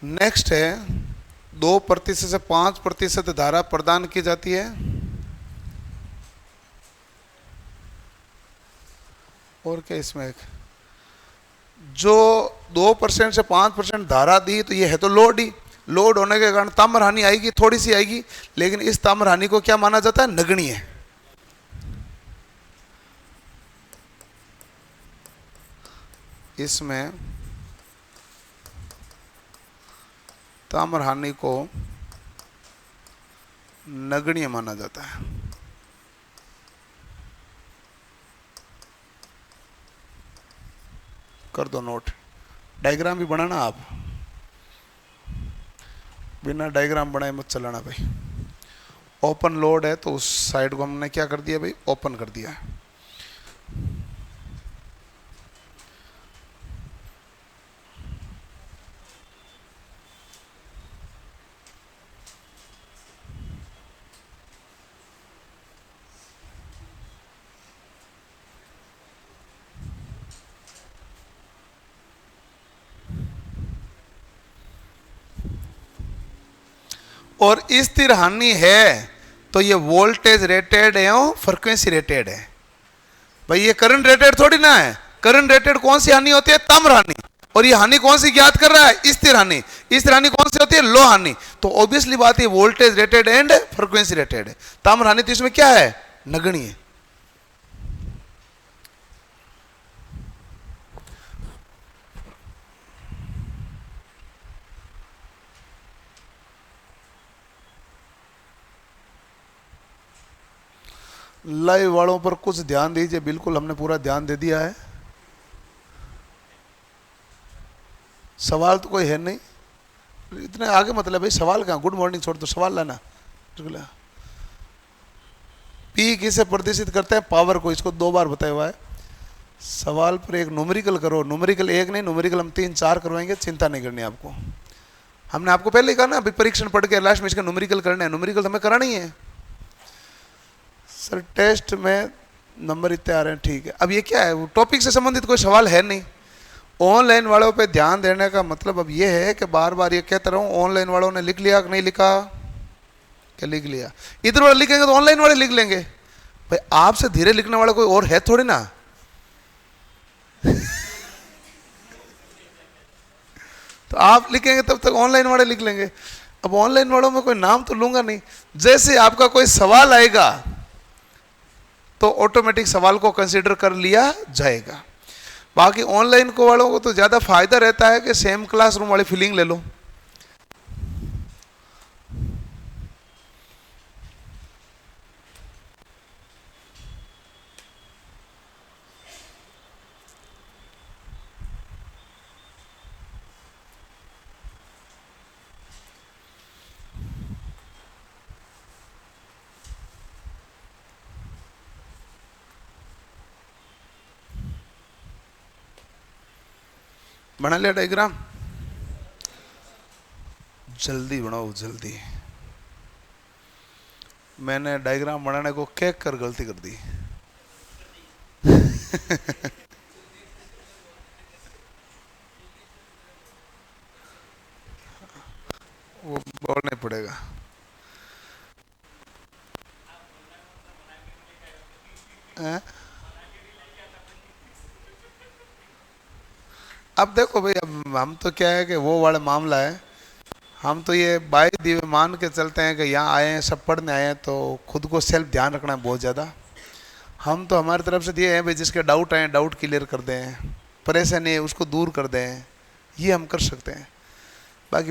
नेक्स्ट है 2% से 5% धारा प्रदान की जाती है। और क्या इसमें जो 2% से 5% धारा दी, तो ये है तो लोड ही। लोड होने के कारण ताम्र हानि आएगी, थोड़ी सी आएगी, लेकिन इस ताम्र हानि को क्या माना जाता है, नगण्य। इसमें ताम्र हानि को नगण्य माना जाता है। कर दो नोट। डायग्राम भी बनाना आप, बिना डायग्राम बनाए मत चलाना भाई। ओपन लोड है तो उस साइड को हमने क्या कर दिया भाई, ओपन कर दिया है। और स्थिर हानि है तो ये वोल्टेज रेटेड एवं फ्रीक्वेंसी रेटेड है भाई। ये करंट रेटेड थोड़ी ना है। करंट रेटेड कौन सी हानि होती है, ताम्र हानि। और ये हानि कौन सी ज्ञात कर रहा है, स्थिर हानि। स्थिर हानि कौन सी होती है, लो हानि। तो ऑब्वियसली बात है voltage rated and frequency rated है। ताम्र हानि तो इसमें क्या है, नगण्य। लाइव वालों पर कुछ ध्यान दीजिए, बिल्कुल हमने पूरा ध्यान दे दिया है। सवाल तो कोई है नहीं, इतने आगे मतलब भाई सवाल कहाँ, गुड मॉर्निंग छोड़ दो, सवाल लाना। पी किसे प्रदर्शित करते हैं, पावर को। इसको 2 बार बताया हुआ है। सवाल पर एक न्यूमेरिकल करो। न्यूमेरिकल एक नहीं, न्यूमेरिकल हम 3-4 करवाएंगे, चिंता नहीं करनी आपको। हमने आपको पहले ही कहा ना, अभी परीक्षण पढ़ के लास्ट में इसका न्यूमेरिकल करना है। न्यूमेरिकल हमें कराना ही है सर। टेस्ट में नंबर इतने आ रहे हैं, ठीक है। अब ये क्या है, टॉपिक से संबंधित कोई सवाल है नहीं। ऑनलाइन वालों पे ध्यान देने का मतलब अब ये है कि बार बार ये कहता रहूं, ऑनलाइन वालों ने लिख लिया कि नहीं लिखा, क्या लिख लिया। इधर वाले लिखेंगे तो ऑनलाइन वाले लिख लेंगे भाई। आपसे धीरे लिखने वाला कोई और है थोड़ी ना। तो आप लिखेंगे तब तक ऑनलाइन वाले लिख लेंगे। अब ऑनलाइन वालों में कोई नाम तो लूंगा नहीं। जैसे आपका कोई सवाल आएगा तो ऑटोमेटिक सवाल को कंसीडर कर लिया जाएगा। बाकी ऑनलाइन को वालों को तो ज़्यादा फायदा रहता है कि सेम क्लासरूम वाली फीलिंग ले लो। बना लिया डायग्राम, जल्दी बनाओ जल्दी। मैंने डायग्राम बनाने को कह कर गलती कर दी। वो बोलना पड़ेगा। अब देखो भाई, अब हम तो क्या है कि वो वाला मामला है। हम तो ये बाई दिव्य मान के चलते हैं कि यहाँ आए हैं, सब पढ़ने आए हैं, तो खुद को सेल्फ ध्यान रखना है बहुत ज़्यादा। हम तो हमारी तरफ से दिए हैं भाई, जिसके डाउट आए डाउट क्लियर कर दें, परेशानी है उसको दूर कर दें। ये हम कर सकते हैं। बाकी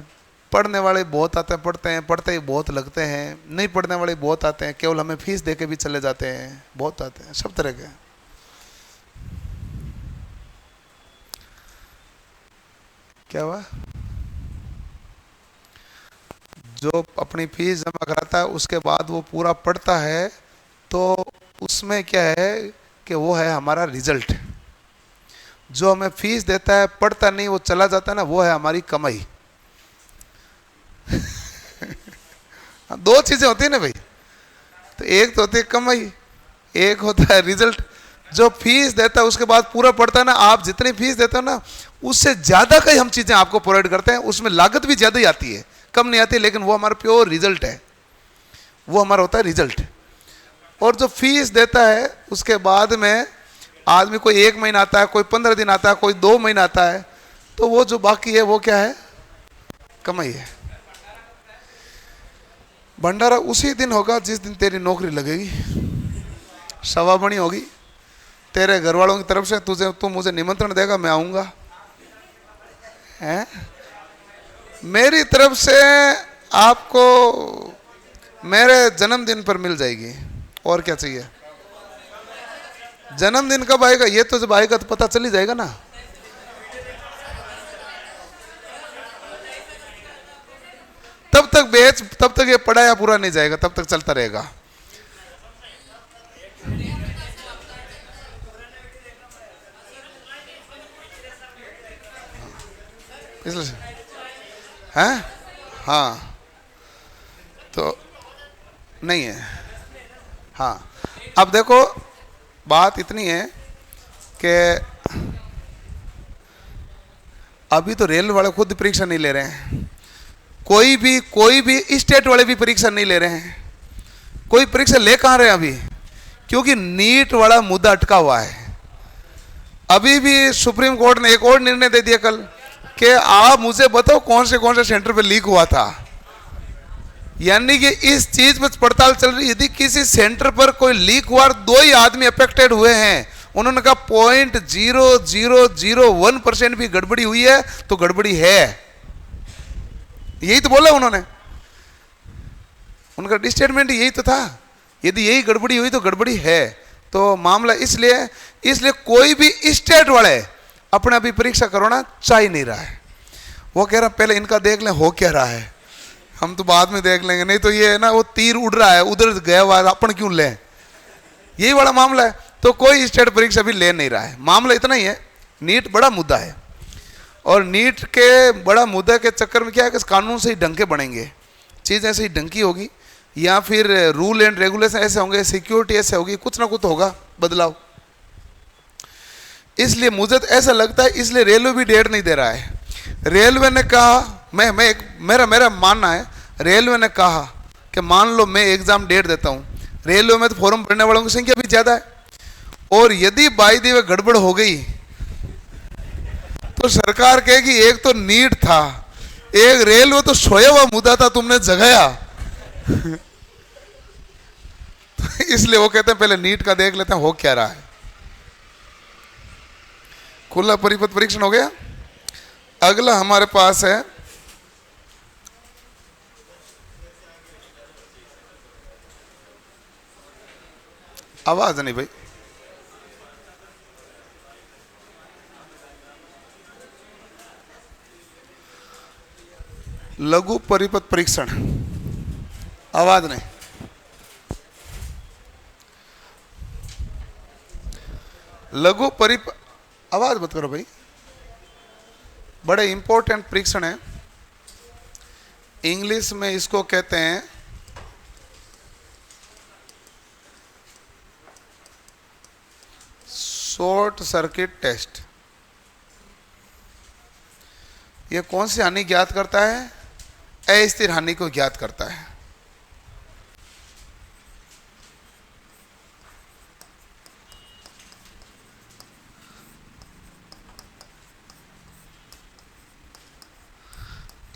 पढ़ने वाले बहुत आते हैं, पढ़ते हैं, पढ़ते ही बहुत लगते हैं, नहीं पढ़ने वाले बहुत आते हैं, केवल हमें फीस दे के भी चले जाते हैं, बहुत आते हैं, सब तरह के। क्या हुआ? जो अपनी फीस जमा कराता है उसके बाद वो पूरा पढ़ता है, तो उसमें क्या है कि वो है हमारा रिजल्ट। जो हमें फीस देता है, पढ़ता नहीं, वो चला जाता है ना, वो है हमारी कमाई। दो चीजें होती है ना भाई, तो एक तो होती है कमाई, एक होता है रिजल्ट। जो फीस देता है उसके बाद पूरा पढ़ता है ना, आप जितनी फीस देते हो ना उससे ज्यादा कई हम चीजें आपको प्रोवाइड करते हैं, उसमें लागत भी ज्यादा ही आती है, कम नहीं आती, लेकिन वो हमारा प्योर रिजल्ट है, वो हमारा होता है रिजल्ट। और जो फीस देता है उसके बाद में आदमी कोई 1 महीना आता है, कोई 15 दिन आता है, कोई 2 महीना आता है, तो वो जो बाकी है वो क्या है? कमाई है। भंडारा उसी दिन होगा जिस दिन तेरी नौकरी लगेगी, सवाबणी होगी, तेरे घर वालों की तरफ से तू मुझे निमंत्रण देगा, मैं आऊंगा, हैं? मेरी तरफ से आपको मेरे जन्मदिन पर मिल जाएगी, और क्या चाहिए? जन्मदिन कब आएगा? ये तो जब आएगा तो पता चल ही जाएगा ना। तब तक बेच, तब तक ये पढ़ाया पूरा नहीं जाएगा, तब तक चलता रहेगा। इसलिए हैं? हाँ, तो नहीं है। हाँ, अब देखो बात इतनी है कि अभी तो रेल वाले खुद परीक्षा नहीं ले रहे हैं, कोई भी स्टेट वाले भी परीक्षा नहीं ले रहे हैं। कोई परीक्षा ले कहां रहे हैं अभी? क्योंकि नीट वाला मुद्दा अटका हुआ है। अभी भी सुप्रीम कोर्ट ने एक और निर्णय दे दिया कल कि आप मुझे बताओ कौन से सेंटर पे लीक हुआ था। यानी कि इस चीज पर पड़ताल चल रही है। यदि किसी सेंटर पर कोई लीक हुआ और 2 ही आदमी अफेक्टेड हुए हैं, उन्होंने कहा 0.0001% भी गड़बड़ी हुई है तो गड़बड़ी है, यही तो बोला उन्होंने। उनका स्टेटमेंट यही तो था, यदि यही गड़बड़ी हुई तो गड़बड़ी है। तो मामला इसलिए कोई भी स्टेट वाले अपने अभी परीक्षा करवाना चाह नहीं रहा है। वो कह रहा पहले इनका देख लें हो क्या रहा है, हम तो बाद में देख लेंगे, नहीं तो ये है ना वो तीर उड़ रहा है उधर गया हुआ अपन क्यों लें, यही बड़ा मामला है। तो कोई स्टेट परीक्षा भी ले नहीं रहा है। मामला इतना ही है, नीट बड़ा मुद्दा है, और नीट के बड़ा मुद्दा के चक्कर में क्या है कि कानून से ही ढंग के बनेंगे, चीज़ ऐसे ही ढंग की होगी, या फिर रूल एंड रेगुलेशन ऐसे होंगे, सिक्योरिटी ऐसे होगी, कुछ ना कुछ होगा बदलाव। इसलिए मुझे तो ऐसा लगता है, इसलिए रेलवे भी डेट नहीं दे रहा है। रेलवे ने कहा, मेरा मानना है, रेलवे ने कहा कि मान लो मैं एग्जाम डेट देता हूं, रेलवे में तो फॉर्म भरने वालों की संख्या भी ज्यादा है, और यदि बाई दी वे गड़बड़ हो गई तो सरकार कहेगी एक तो नीट था, एक रेलवे तो सोया हुआ मुद्दा था, तुमने जगाया। इसलिए वो कहते हैं पहले नीट का देख लेते हैं हो क्या रहा है। खुला परिपथ परीक्षण हो गया। अगला हमारे पास है आवाज नहीं भाई, लघु परिपथ परीक्षण, आवाज नहीं। लघु परिपथ, आवाज मत करो भाई, बड़े इंपॉर्टेंट परीक्षण है। इंग्लिश में इसको कहते हैं शॉर्ट सर्किट टेस्ट। यह कौन सी हानि ज्ञात करता है? अस्थिर हानि को ज्ञात करता है।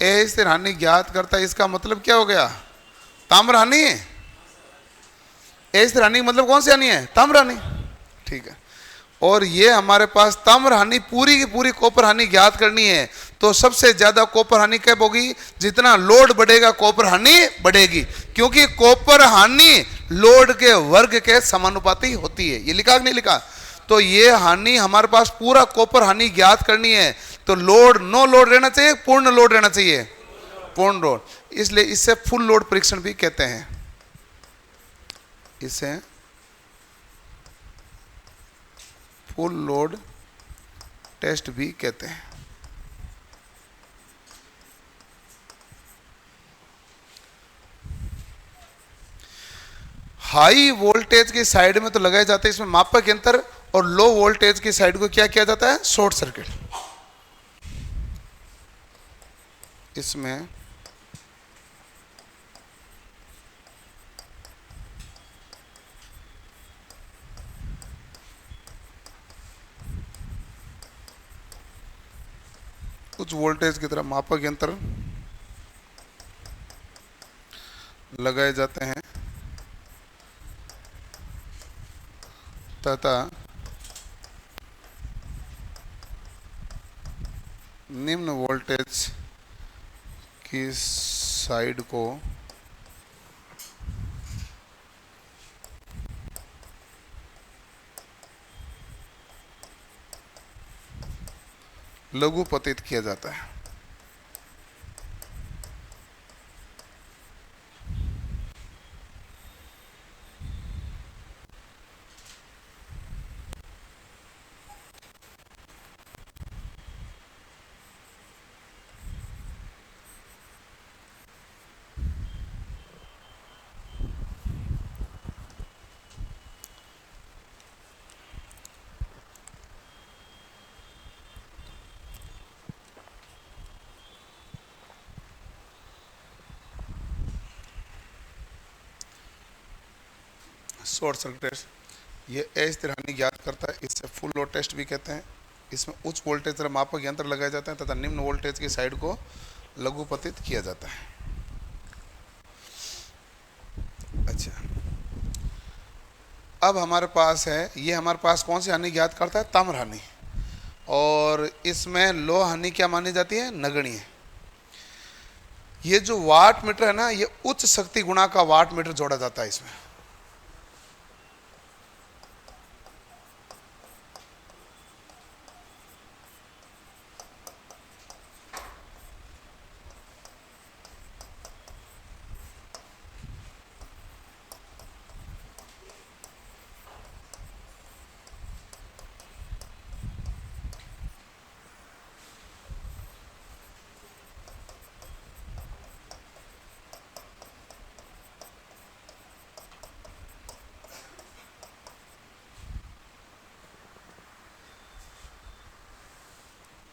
अस्थिर हानि ज्ञात करता है, इसका मतलब क्या हो गया? ताम्र हानि। अस्थिर हानि का मतलब कौन सी हानि है? ताम्र हानि, ठीक है। और ये हमारे पास ताम्र हानि पूरी की पूरी कॉपर हानि ज्ञात करनी है, तो सबसे ज्यादा कॉपर हानि कब होगी? जितना लोड बढ़ेगा कॉपर हानि बढ़ेगी, क्योंकि कॉपर हानि लोड के वर्ग के समानुपाती होती है। ये लिखा कि नहीं लिखा? तो ये हानि हमारे पास पूरा कॉपर हानि ज्ञात करनी है, तो लोड नो लोड रहना चाहिए, पूर्ण लोड रहना चाहिए, पूर्ण लोड। इसलिए इससे फुल लोड परीक्षण भी कहते हैं, इसे फुल लोड टेस्ट भी कहते हैं। हाई वोल्टेज की साइड में तो लगाए जाते हैं इसमें मापक यंत्र, और लो वोल्टेज की साइड को क्या किया जाता है? Short circuit. इसमें उच्च वोल्टेज की तरफ मापक यंत्र लगाए जाते हैं तथा निम्न वोल्टेज की साइड को लघुपतित किया जाता है। शॉर्ट सर्किट टेस्ट ये अस्थिर हानि ज्ञात करता है, इससे फुल लोड टेस्ट भी कहते हैं। इसमें उच्च वोल्टेज तरह मापक यंत्र लगाए जाते हैं तथा निम्न वोल्टेज की साइड को लघुपतित किया जाता है। अच्छा, अब हमारे पास है, ये हमारे पास कौन सी हानि ज्ञात करता है? ताम्र हानि। और इसमें लो हानि क्या मानी जाती है? नगण्य। ये जो वाट मीटर है ना, ये उच्च शक्ति गुणा का वाट मीटर जोड़ा जाता है इसमें।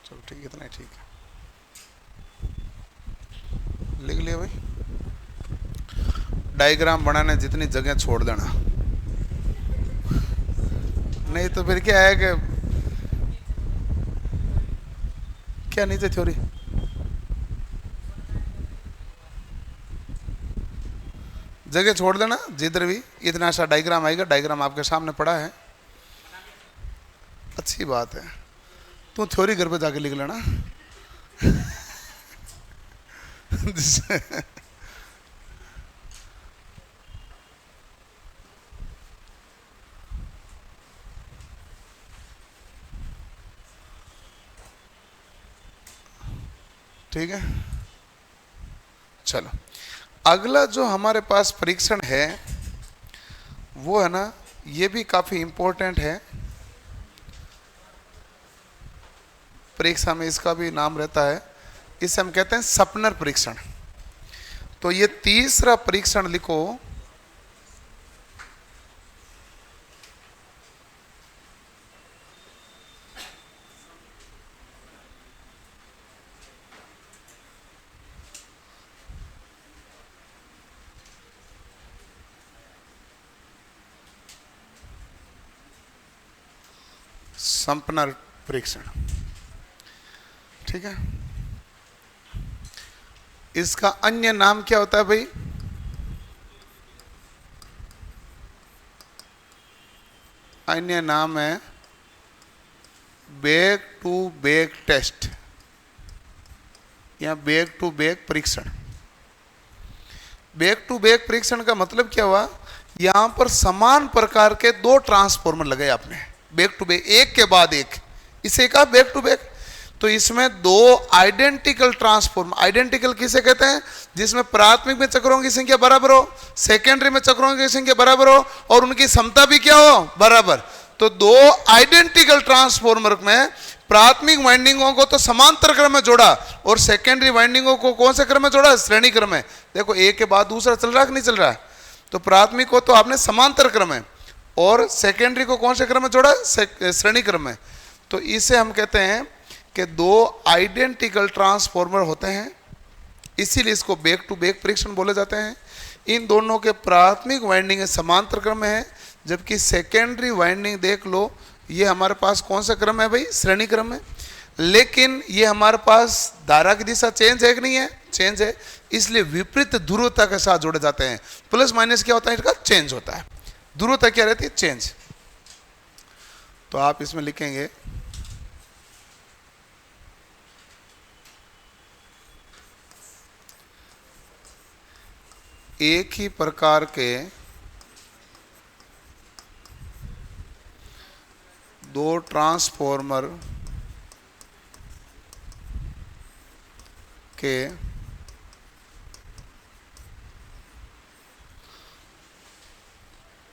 चलो ठीक है, इतना ही ठीक है, लिख लिया भाई। डायग्राम बनाने जितनी जगह छोड़ देना, नहीं तो फिर क्या है कि क्या नीचे थ्योरी जगह छोड़ देना, जिधर भी इतना सा डायग्राम आएगा, डायग्राम आपके सामने पड़ा है, अच्छी बात है। तू थ्योरी घर पे जाके लिख लेना। ठीक है, चलो अगला जो हमारे पास परीक्षण है वो है ना, ये भी काफी इंपॉर्टेंट है परीक्षा में, इसका भी नाम रहता है, इसे हम कहते हैं सपनर परीक्षण। तो ये तीसरा परीक्षण लिखो, सपनर परीक्षण। ठीक है, इसका अन्य नाम क्या होता है भाई? अन्य नाम है बैक टू बैक टेस्ट या बैक टू बैक परीक्षण। बैक टू बैक परीक्षण का मतलब क्या हुआ, यहां पर समान प्रकार के दो ट्रांसफॉर्मर लगाए आपने बैक टू बैक, एक के बाद एक, इसे कहा बैक टू बैक। तो इसमें दो आइडेंटिकल ट्रांसफॉर्मर, आइडेंटिकल किसे कहते हैं, जिसमें प्राथमिक में चक्रों की संख्या बराबर हो, सेकेंडरी में चक्रों की संख्या बराबर हो और उनकी क्षमता भी क्या हो, बराबर। तो दो आइडेंटिकल ट्रांसफॉर्मर में प्राथमिक वाइंडिंगों को तो समांतर क्रम में जोड़ा और सेकेंडरी वाइंडिंगों को कौन से क्रम में जोड़ा, श्रेणी क्रम में। देखो एक के बाद दूसरा चल रहा है कि नहीं चल रहा है। तो प्राथमिक को तो आपने समांतर क्रम में और सेकेंडरी को कौन से क्रम में जोड़ा, श्रेणी क्रम में। तो इसे हम कहते हैं कि दो आइडेंटिकल ट्रांसफॉर्मर होते हैं, इसीलिए इसको बैक टू बैक परीक्षण बोले जाते हैं। इन दोनों के प्राथमिक वाइंडिंग समांतर क्रम में है, जबकि सेकेंडरी वाइंडिंग देख लो, ये हमारे पास कौन सा क्रम है भाई, श्रेणी क्रम में। लेकिन ये हमारे पास धारा की दिशा चेंज है कि नहीं है, चेंज है, इसलिए विपरीत ध्रुवता के साथ जोड़े जाते हैं। प्लस माइनस क्या होता है, इसका चेंज होता है, ध्रुवता क्या रहती है, चेंज। तो आप इसमें लिखेंगे एक ही प्रकार के दो ट्रांसफॉर्मर के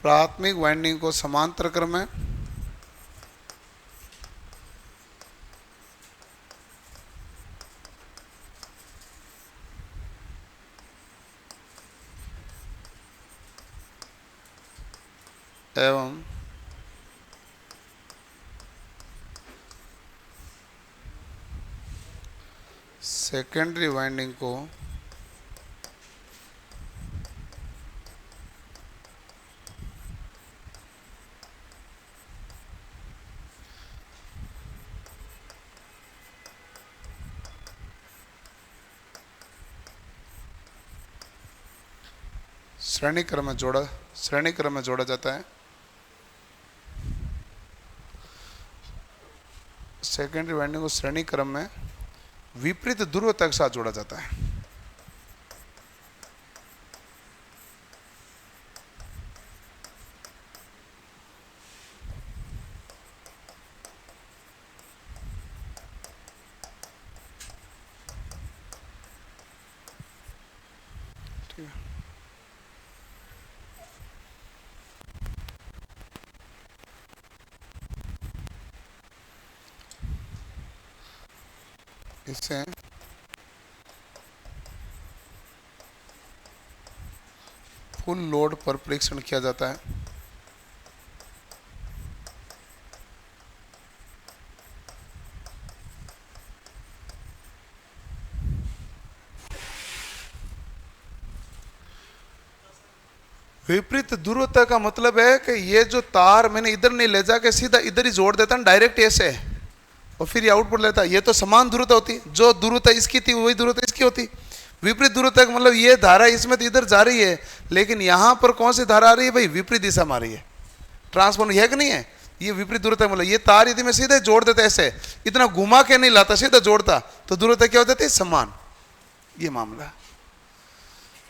प्राथमिक वाइंडिंग को समांतर क्रम में एवं सेकेंडरी वाइंडिंग को श्रेणी क्रम में जोड़ा जाता है। सेकेंडरी वाइंडिंग को श्रेणी क्रम में विपरीत ध्रुवता के साथ जोड़ा जाता है। ठीक है, इससे फुल लोड पर परीक्षण किया जाता है। विपरीत ध्रुवता का मतलब है कि ये जो तार मैंने इधर नहीं ले जाके सीधा इधर ही जोड़ देता ना, डायरेक्ट ऐसे, और फिर ये आउटपुट लेता, ये तो समान ध्रुवता होती, जो ध्रुवता इसकी थी वही ध्रुवता इसकी होती। विपरीत ध्रुवता का मतलब ये धारा इसमें तो इधर जा रही है, लेकिन यहां पर कौन सी धारा आ रही है भाई, विपरीत दिशा में आ रही है। ट्रांसफॉर्मर है कि नहीं है, ये विपरीत ध्रुवता मतलब ये तार यदि मैं सीधे जोड़ देता ऐसे, इतना घुमा के नहीं लाता, सीधा जोड़ता, तो ध्रुवता क्या हो जाती है, समान। ये मामला,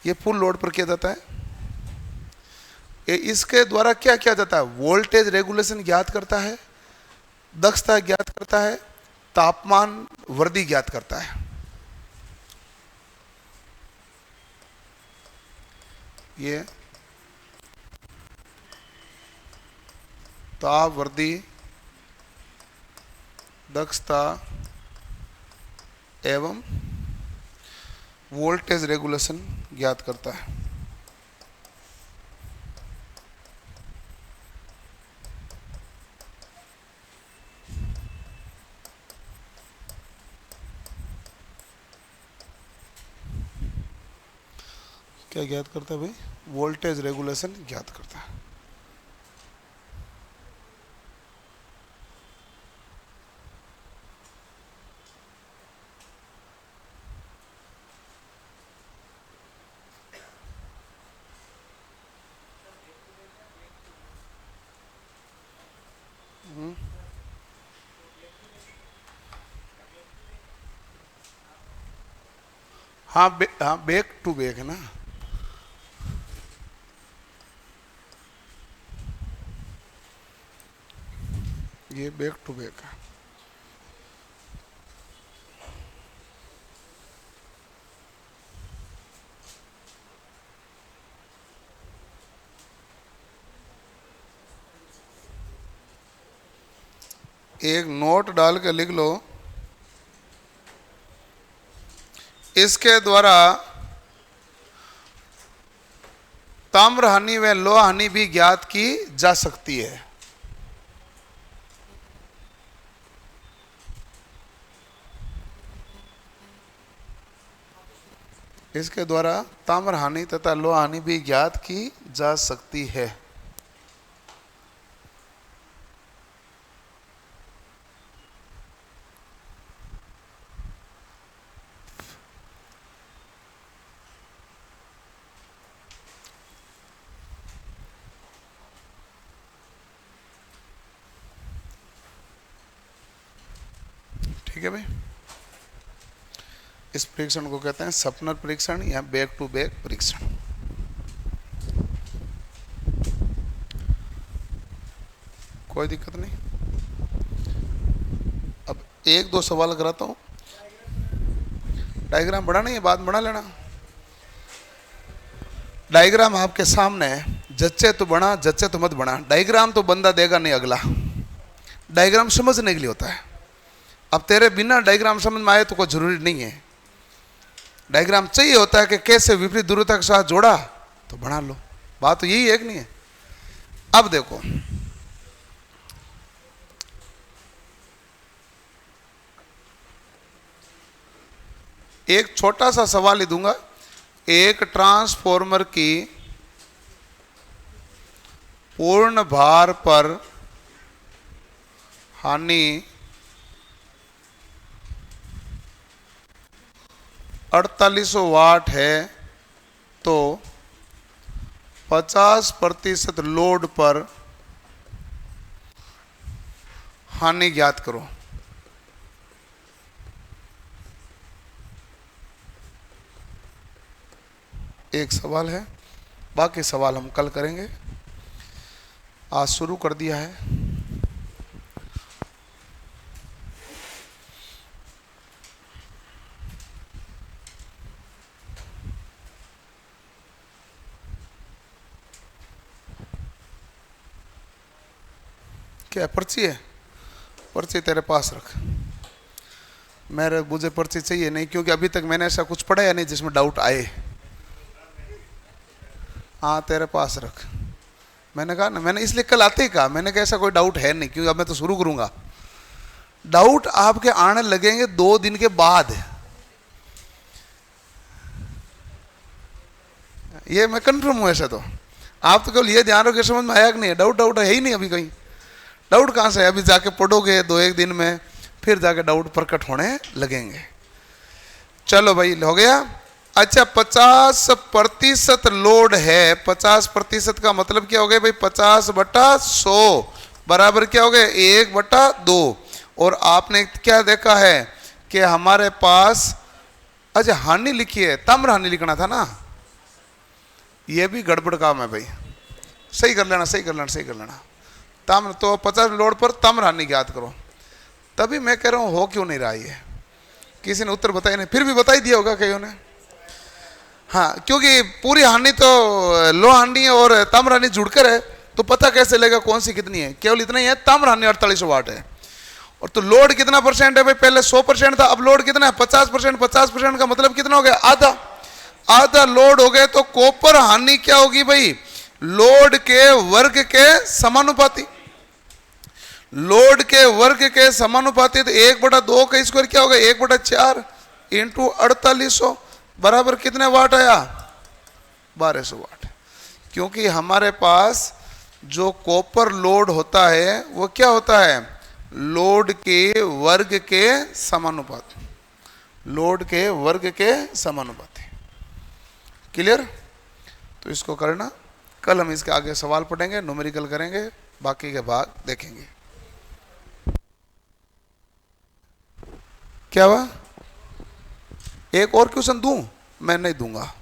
ये फुल लोड पर किया जाता है। इसके द्वारा क्या किया जाता है, वोल्टेज रेगुलेशन ज्ञात करता है, दक्षता ज्ञात करता है, तापमान वृद्धि ज्ञात करता है। ये ताप वृद्धि, दक्षता एवं वोल्टेज रेगुलेशन ज्ञात करता है। क्या ज्ञात करता है भाई, वोल्टेज रेगुलेशन ज्ञात करता है। हाँ बैक टू बैक है ना। ये बैक टू बैक है। एक नोट डाल के लिख लो, इसके द्वारा ताम्र हानि व लोहा हानि भी ज्ञात की जा सकती है। इसके द्वारा ताम्र हानि तथा लोहा हानि भी ज्ञात की जा सकती है। ठीक है भाई, इस परीक्षण को कहते हैं सपनर परीक्षण या बैक टू बैक परीक्षण। कोई दिक्कत नहीं। अब एक दो सवाल कराता हूं। डायग्राम बना नहीं है, बाद बना लेना। डायग्राम आपके सामने है, जच्चे तो बना, जच्चे तो मत बना। डायग्राम तो बंदा देगा नहीं अगला, डायग्राम समझने के लिए होता है। अब तेरे बिना डायग्राम समझ में आए तो कोई जरूरी नहीं है। डायग्राम चाहिए होता है कि कैसे विपरीत ध्रुवता के साथ जोड़ा तो बना लो। बात तो यही है कि नहीं है। अब देखो, एक छोटा सा सवाल ही दूंगा। एक ट्रांसफॉर्मर की पूर्ण भार पर हानि 4800 वाट है तो 50% लोड पर हानि ज्ञात करो। एक सवाल है, बाकी सवाल हम कल करेंगे। आज शुरू कर दिया है। क्या पर्ची है? पर्ची तेरे पास रख। मुझे पर्ची चाहिए नहीं, क्योंकि अभी तक मैंने ऐसा कुछ पढ़ाया नहीं जिसमें डाउट आए। हाँ तेरे पास रख। मैंने कहा ना, मैंने इसलिए कल आते ही कहा, मैंने कहा ऐसा कोई डाउट है नहीं, क्योंकि अब मैं तो शुरू करूंगा। डाउट आपके आने लगेंगे 2 दिन के बाद। ये मैं कंफर्म हूं। ऐसा तो आप तो केवल ये ध्यान रखो, समझ में आया कि नहीं है। डाउट है ही नहीं अभी कहीं। डाउट कहाँ से है? अभी जाके पढ़ोगे 2-1 दिन में, फिर जाके डाउट प्रकट होने लगेंगे। चलो भाई, हो गया। अच्छा, 50% लोड है। 50% का मतलब क्या हो गया भाई? 50/100 बराबर क्या हो गया? 1/2। और आपने क्या देखा है कि हमारे पास, अच्छा हानि लिखी है, ताम्र हानि लिखना था ना। ये भी गड़बड़ काम है भाई, सही कर लेना, सही कर लेना, सही कर लेना। ताम्र तो 50 लोड पर ताम्र हानि ज्ञात करो। तभी मैं कह रहा हूं हो क्यों नहीं रहा ये। किसी ने उत्तर बताया नहीं, फिर भी बता ही दिया होगा कईयों ने। हाँ, क्योंकि पूरी हानि तो लोहा हानि और ताम्र हानि जुड़कर है, तो पता कैसे लगेगा कौन सी कितनी है? केवल इतना ही है, ताम्र हानि 4800 वाट है। और तो लोड कितना परसेंट है भाई? पहले 100% था, अब लोड कितना है? 50%। 50% का मतलब कितना हो गया? आधा। आधा लोड हो गए तो कॉपर हानि क्या होगी भाई? लोड के वर्ग के समानुपाती। लोड के वर्ग के समानुपाती, तो 1/2 का स्क्वायर क्या होगा? 1/4 इंटू 4800 बराबर कितने वाट आया? 1200 वाट। क्योंकि हमारे पास जो कॉपर लोड होता है वो क्या होता है? लोड के वर्ग के समानुपाती। लोड के वर्ग के समानुपाती। क्लियर? तो इसको करना। कल हम इसके आगे सवाल पढ़ेंगे, न्यूमेरिकल करेंगे, बाकी के भाग देखेंगे। क्या हुआ? एक और क्वेश्चन दूं? मैं नहीं दूंगा।